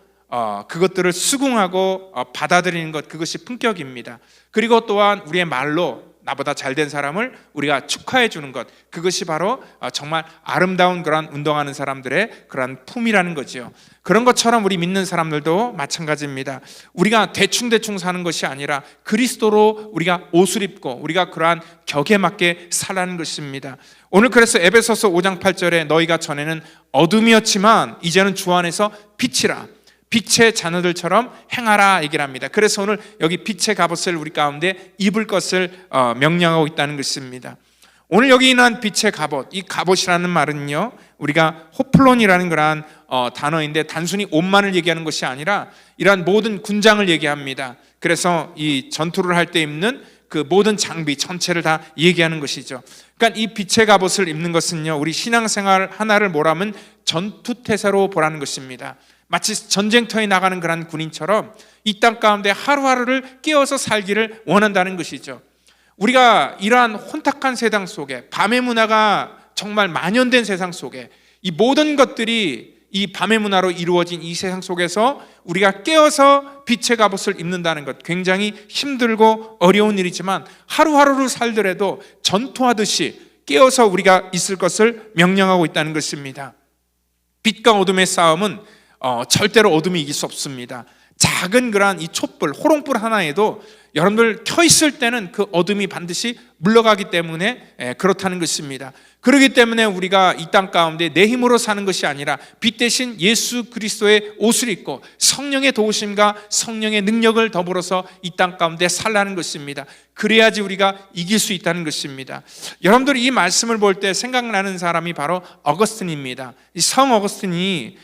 [SPEAKER 1] 그것들을 수긍하고 받아들이는 것, 그것이 품격입니다. 그리고 또한 우리의 말로 나보다 잘된 사람을 우리가 축하해 주는 것, 그것이 바로 정말 아름다운 그런 운동하는 사람들의 그런 품이라는 거죠. 그런 것처럼 우리 믿는 사람들도 마찬가지입니다. 우리가 대충 사는 것이 아니라 그리스도로 우리가 옷을 입고 우리가 그러한 격에 맞게 살라는 것입니다. 오늘 그래서 에베소서 5장 8절에 너희가 전에는 어둠이었지만 이제는 주 안에서 빛이라, 빛의 자녀들처럼 행하라 얘기를 합니다. 그래서 오늘 여기 빛의 갑옷을 우리 가운데 입을 것을 명령하고 있다는 것입니다. 오늘 여기 있는 빛의 갑옷, 이 갑옷이라는 말은요 우리가 호플론이라는 그러한 단어인데 단순히 옷만을 얘기하는 것이 아니라 이러한 모든 군장을 얘기합니다. 그래서 이 전투를 할 때 입는 그 모든 장비 전체를 다 얘기하는 것이죠. 그러니까 이 빛의 갑옷을 입는 것은요 우리 신앙생활 하나를 뭐라면 전투태세로 보라는 것입니다. 마치 전쟁터에 나가는 그런 군인처럼 이 땅 가운데 하루하루를 깨어서 살기를 원한다는 것이죠. 우리가 이러한 혼탁한 세상 속에, 밤의 문화가 정말 만연된 세상 속에, 이 모든 것들이 이 밤의 문화로 이루어진 이 세상 속에서 우리가 깨어서 빛의 갑옷을 입는다는 것, 굉장히 힘들고 어려운 일이지만 하루하루를 살더라도 전투하듯이 깨어서 우리가 있을 것을 명령하고 있다는 것입니다. 빛과 어둠의 싸움은 절대로 어둠이 이길 수 없습니다. 작은 그러한 이 촛불, 호롱불 하나에도 여러분들 켜 있을 때는 그 어둠이 반드시 물러가기 때문에 그렇다는 것입니다. 그렇기 때문에 우리가 이 땅 가운데 내 힘으로 사는 것이 아니라 빛 대신 예수 그리스도의 옷을 입고 성령의 도우심과 성령의 능력을 더불어서 이 땅 가운데 살라는 것입니다. 그래야지 우리가 이길 수 있다는 것입니다. 여러분들이 이 말씀을 볼 때 생각나는 사람이 바로 어거스틴입니다. 이 성 어거스틴이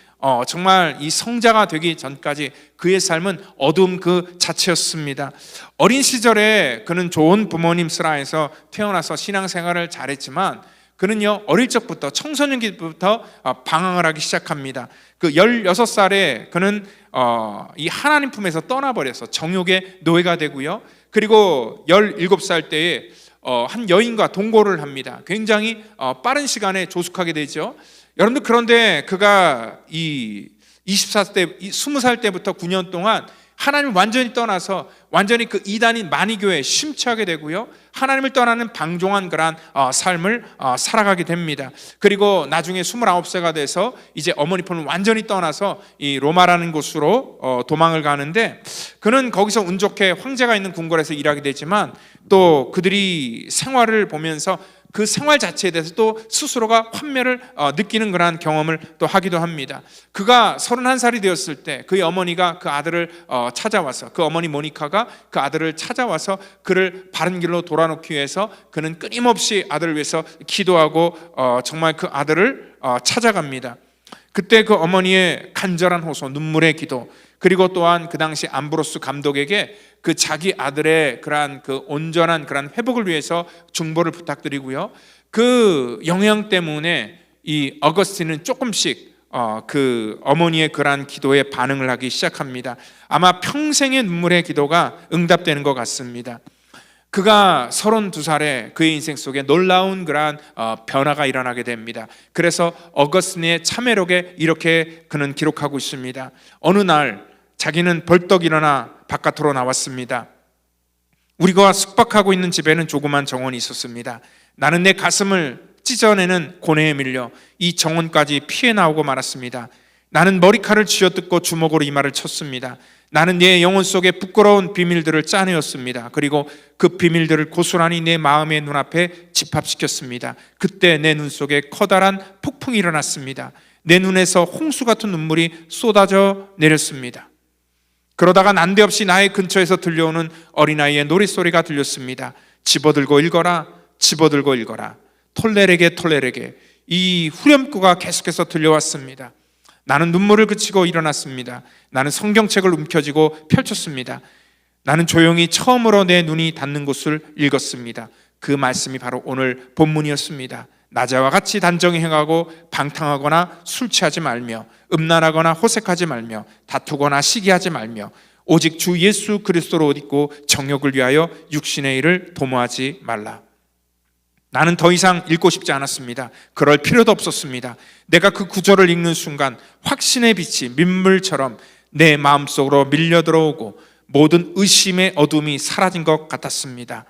[SPEAKER 1] 정말 이 성자가 되기 전까지 그의 삶은 어두움 그 자체였습니다. 어린 시절에 그는 좋은 부모님 슬하에서 태어나서 신앙생활을 잘했지만 그는요 어릴 적부터 청소년기부터 방황을 하기 시작합니다. 그 16살에 그는 이 하나님 품에서 떠나버려서 정욕의 노예가 되고요. 그리고 17살 때에 한 여인과 동거를 합니다. 굉장히 빠른 시간에 조숙하게 되죠. 여러분들 그런데 그가 이 20살 때부터 9년 동안 하나님을 완전히 떠나서 완전히 그 이단인 마니교에 심취하게 되고요. 하나님을 떠나는 방종한 그러한 삶을 살아가게 됩니다. 그리고 나중에 29세가 돼서 이제 어머니 품을 완전히 떠나서 이 로마라는 곳으로 도망을 가는데 그는 거기서 운 좋게 황제가 있는 궁궐에서 일하게 되지만 또 그들이 생활을 보면서 그 생활 자체에 대해서 또 스스로가 환멸을 느끼는 그러한 경험을 또 하기도 합니다. 그가 31살이 되었을 때 그의 어머니가 그 아들을 찾아와서 그 어머니 모니카가 그 아들을 찾아와서 그를 바른 길로 돌아놓기 위해서 그는 끊임없이 아들을 위해서 기도하고 정말 그 아들을 찾아갑니다. 그때 그 어머니의 간절한 호소, 눈물의 기도, 그리고 또한 그 당시 암브로스 감독에게 그 자기 아들의 그러한 그 온전한 그러한 회복을 위해서 중보를 부탁드리고요. 그 영향 때문에 이 어거스틴은 조금씩 그 어머니의 그러한 기도에 반응을 하기 시작합니다. 아마 평생의 눈물의 기도가 응답되는 것 같습니다. 그가 32살에 그의 인생 속에 놀라운 그러한 변화가 일어나게 됩니다. 그래서 어거스틴의 참회록에 이렇게 그는 기록하고 있습니다. 어느 날 자기는 벌떡 일어나 바깥으로 나왔습니다. 우리가 숙박하고 있는 집에는 조그만 정원이 있었습니다. 나는 내 가슴을 찢어내는 고뇌에 밀려 이 정원까지 피해 나오고 말았습니다. 나는 머리칼을 쥐어뜯고 주먹으로 이마를 쳤습니다. 나는 내 영혼 속에 부끄러운 비밀들을 짜내었습니다. 그리고 그 비밀들을 고스란히 내 마음의 눈앞에 집합시켰습니다. 그때 내 눈 속에 커다란 폭풍이 일어났습니다. 내 눈에서 홍수 같은 눈물이 쏟아져 내렸습니다. 그러다가 난데없이 나의 근처에서 들려오는 어린아이의 노랫소리가 들렸습니다. 집어들고 읽어라, 집어들고 읽어라. 톨레레게 톨레레게. 이 후렴구가 계속해서 들려왔습니다. 나는 눈물을 그치고 일어났습니다. 나는 성경책을 움켜쥐고 펼쳤습니다. 나는 조용히 처음으로 내 눈이 닿는 곳을 읽었습니다. 그 말씀이 바로 오늘 본문이었습니다. 낮에와 같이 단정히 행하고 방탕하거나 술 취하지 말며 음란하거나 호색하지 말며 다투거나 시기하지 말며 오직 주 예수 그리스도로 옷 입고 정욕을 위하여 육신의 일을 도모하지 말라. 나는 더 이상 읽고 싶지 않았습니다. 그럴 필요도 없었습니다. 내가 그 구절을 읽는 순간 확신의 빛이 민물처럼 내 마음속으로 밀려 들어오고 모든 의심의 어둠이 사라진 것 같았습니다.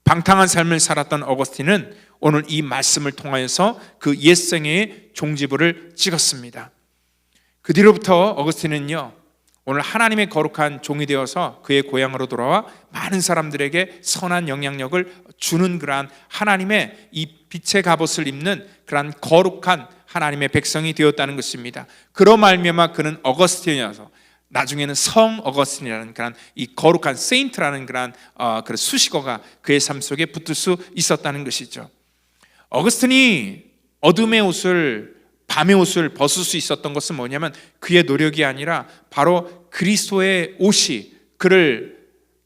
[SPEAKER 1] 방탕한 삶을 살았던 어거스틴은 오늘 이 말씀을 통하여서 그 옛생애의 종지부를 찍었습니다. 그 뒤로부터 어거스틴은요 오늘 하나님의 거룩한 종이 되어서 그의 고향으로 돌아와 많은 사람들에게 선한 영향력을 주는 그러한 하나님의 이 빛의 갑옷을 입는 그러한 거룩한 하나님의 백성이 되었다는 것입니다. 그로 말미암아 그는 어거스틴이어서 나중에는 성 어거스틴이라는 그런 이 거룩한 세인트라는 그런 수식어가 그의 삶 속에 붙을 수 있었다는 것이죠. 어거스틴이 어둠의 옷을 밤의 옷을 벗을 수 있었던 것은 뭐냐면 그의 노력이 아니라 바로 그리스도의 옷이 그를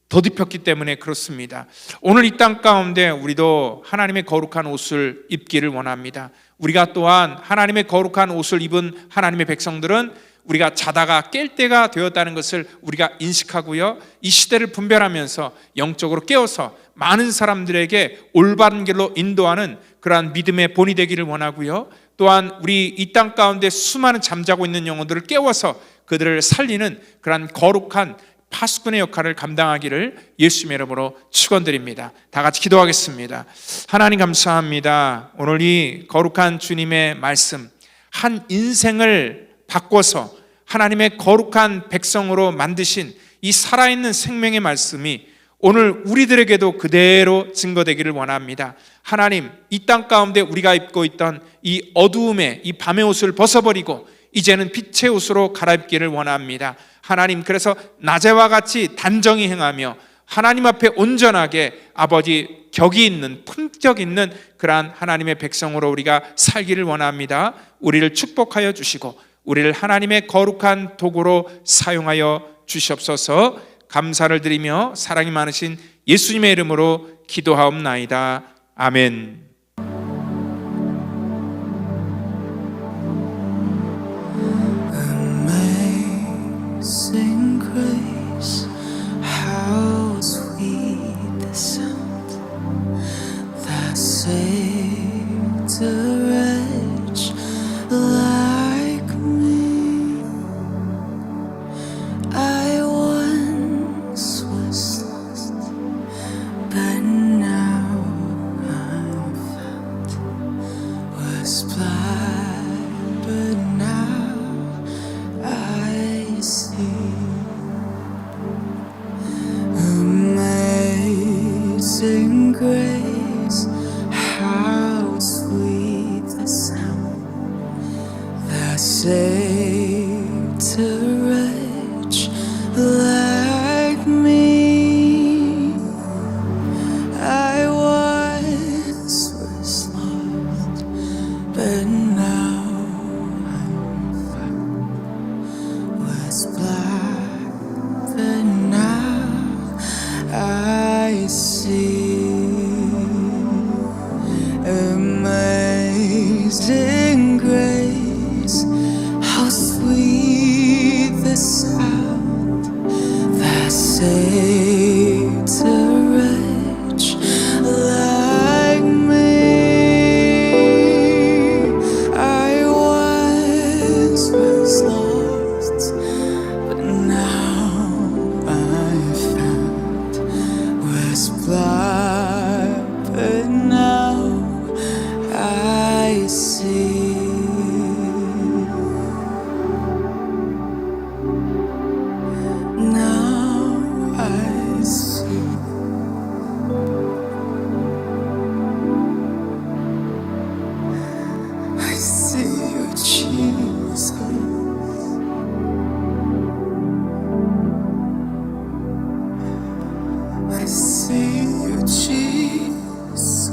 [SPEAKER 1] 덧입혔기 때문에 그렇습니다. 오늘 이 땅 가운데 우리도 하나님의 거룩한 옷을 입기를 원합니다. 우리가 또한 하나님의 거룩한 옷을 입은 하나님의 백성들은 우리가 자다가 깰 때가 되었다는 것을 우리가 인식하고요, 이 시대를 분별하면서 영적으로 깨어서 많은 사람들에게 올바른 길로 인도하는 그러한 믿음의 본이 되기를 원하고요, 또한 우리 이 땅 가운데 수많은 잠자고 있는 영혼들을 깨워서 그들을 살리는 그러한 거룩한 파수꾼의 역할을 감당하기를 예수님의 이름으로 축원드립니다. 다 같이 기도하겠습니다. 하나님 감사합니다. 오늘 이 거룩한 주님의 말씀, 한 인생을 바꿔서 하나님의 거룩한 백성으로 만드신 이 살아있는 생명의 말씀이 오늘 우리들에게도 그대로 증거되기를 원합니다. 하나님, 이 땅 가운데 우리가 입고 있던 이 어두움의 이 밤의 옷을 벗어버리고 이제는 빛의 옷으로 갈아입기를 원합니다. 하나님, 그래서 낮에와 같이 단정히 행하며 하나님 앞에 온전하게 아버지 격이 있는, 품격 있는 그러한 하나님의 백성으로 우리가 살기를 원합니다. 우리를 축복하여 주시고 우리를 하나님의 거룩한 도구로 사용하여 주시옵소서. 감사를 드리며 사랑이 많으신 예수님의 이름으로 기도하옵나이다. 아멘.
[SPEAKER 3] Amazing grace, how sweet the sound that saved a wretch like me. I once was lost, but now I'm found. Was blind, but now I see. Amazing grace, how sweet the sound that saved a wretch like me. I once was lost, but now I'm found. Was blind, but now I see. Amazing grace, how sweet the sound that saved a wretch like me. I once was lost, but now I'm found. Was blind, but now I see. Now I see. I see you, Jesus. I see you, Jesus.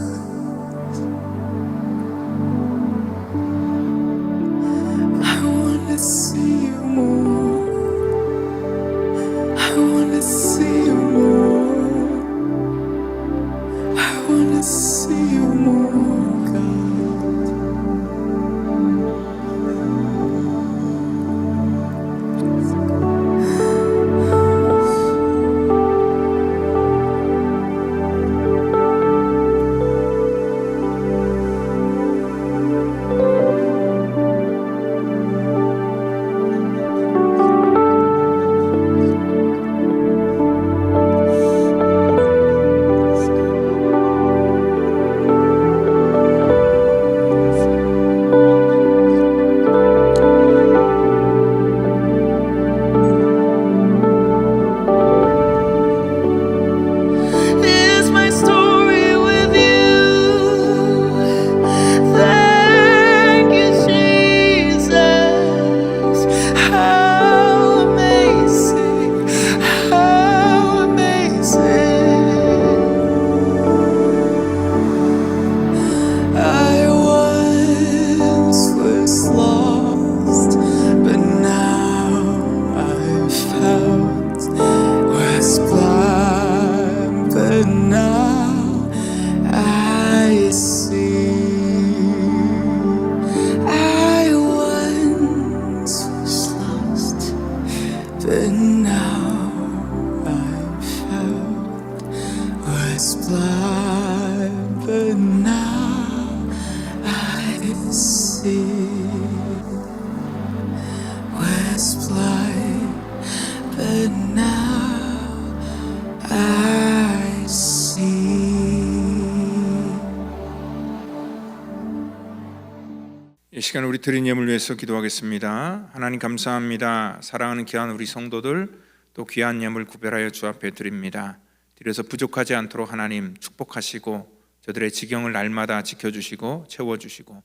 [SPEAKER 1] 이 시간 우리 드린 예물 위해서 기도하겠습니다. 하나님 감사합니다. 사랑하는 귀한 우리 성도들 또 귀한 예물 구별하여 주 앞에 드립니다. 드려서 부족하지 않도록 하나님 축복하시고 저들의 지경을 날마다 지켜주시고 채워주시고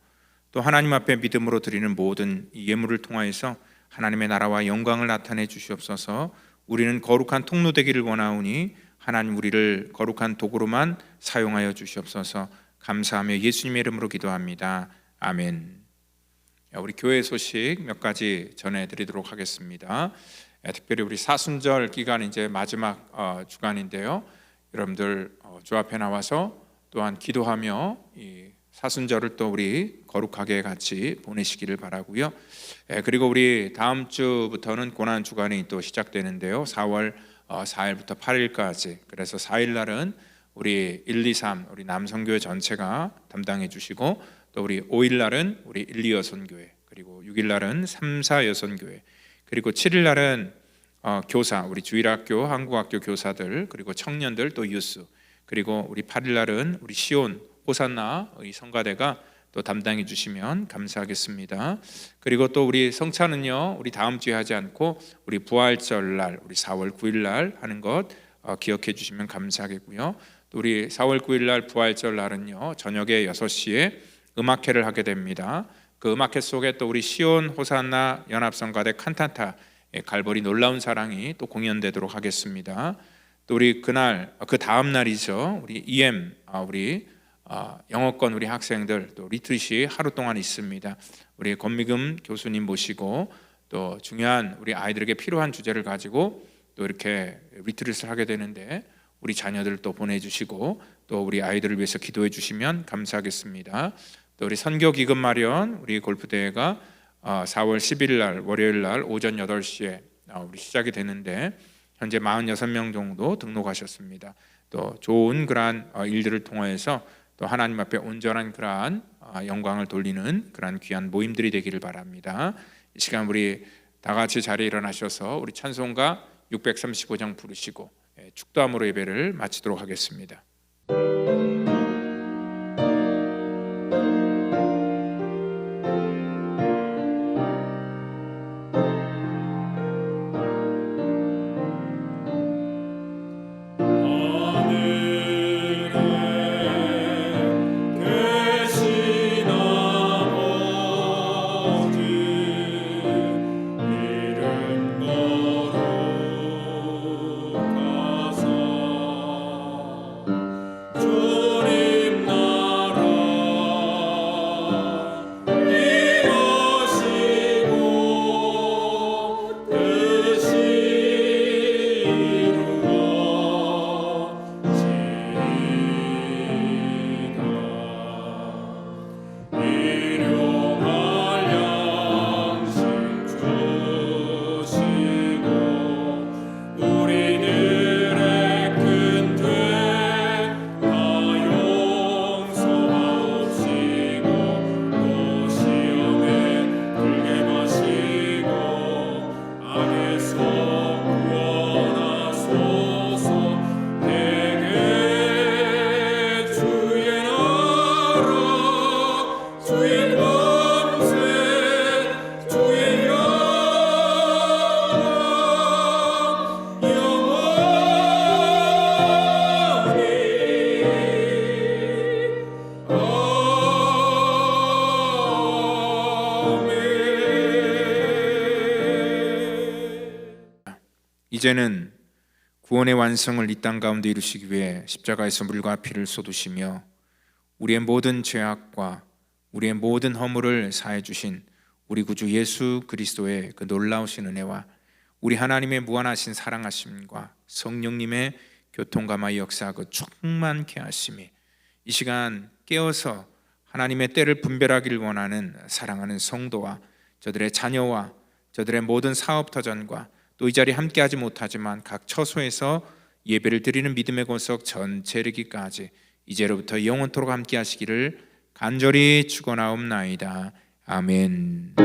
[SPEAKER 1] 또 하나님 앞에 믿음으로 드리는 모든 이 예물을 통하여서 하나님의 나라와 영광을 나타내 주시옵소서. 우리는 거룩한 통로 되기를 원하오니 하나님 우리를 거룩한 도구로만 사용하여 주시옵소서. 감사하며 예수님의 이름으로 기도합니다. 아멘. 우리 교회 소식 몇 가지 전해드리도록 하겠습니다. 특별히 우리 사순절 기간 이제 마지막 주간인데요. 여러분들 주 앞에 나와서 또한 기도하며 이 사순절을 또 우리 거룩하게 같이 보내시기를 바라고요. 그리고 우리 다음 주부터는 고난 주간이 또 시작되는데요. 4월 4일부터 8일까지. 그래서 4일 날은 우리 1, 2, 3 우리 남성교회 전체가 담당해 주시고 또 우리 5일 날은 우리 1, 2 여선교회, 그리고 6일 날은 3, 4 여선교회, 그리고 7일 날은 교사, 우리 주일학교, 한국학교 교사들, 그리고 청년들 또 유스, 그리고 우리 8일 날은 우리 시온, 호산나 이 성가대가 또 담당해 주시면 감사하겠습니다. 그리고 또 우리 성찬은요, 우리 다음 주에 하지 않고 우리 부활절 날, 우리 4월 9일 날 하는 것 기억해 주시면 감사하겠고요. 또 우리 4월 9일 날 부활절 날은요, 저녁에 6시에 음악회를 하게 됩니다. 그 음악회 속에 또 우리 시온, 호산나, 연합성가대, 칸타타, 갈보리 놀라운 사랑이 또 공연되도록 하겠습니다. 또 우리 그날 그 다음 날이죠. 우리 EM 우리 영어권 우리 학생들 또 리트릿이 하루 동안 있습니다. 우리 권미금 교수님 모시고 또 중요한 우리 아이들에게 필요한 주제를 가지고 또 이렇게 리트릿을 하게 되는데 우리 자녀들 또 보내주시고 또 우리 아이들을 위해서 기도해 주시면 감사하겠습니다. 또 우리 선교 기금 마련 우리 골프 대회가 4월 10일 날 월요일 날 오전 8시에 우리 시작이 되는데 현재 46명 정도 등록하셨습니다. 또 좋은 그러한 일들을 통해서 또 하나님 앞에 온전한 그러한 영광을 돌리는 그러한 귀한 모임들이 되기를 바랍니다. 이 시간 우리 다 같이 자리에 일어나셔서 우리 찬송가 635장 부르시고 축도함으로 예배를 마치도록 하겠습니다. 이제는 구원의 완성을 이 땅 가운데 이루시기 위해 십자가에서 물과 피를 쏟으시며 우리의 모든 죄악과 우리의 모든 허물을 사해 주신 우리 구주 예수 그리스도의 그 놀라우신 은혜와 우리 하나님의 무한하신 사랑하심과 성령님의 교통감화 역사 그 충만케 하심이 이 시간 깨어서 하나님의 때를 분별하기를 원하는 사랑하는 성도와 저들의 자녀와 저들의 모든 사업터전과 또 이 자리에 함께하지 못하지만 각 처소에서 예배를 드리는 믿음의 권석 전체 이르기까지 이제로부터 영원토록 함께하시기를 간절히 축원하옵나이다. 아멘.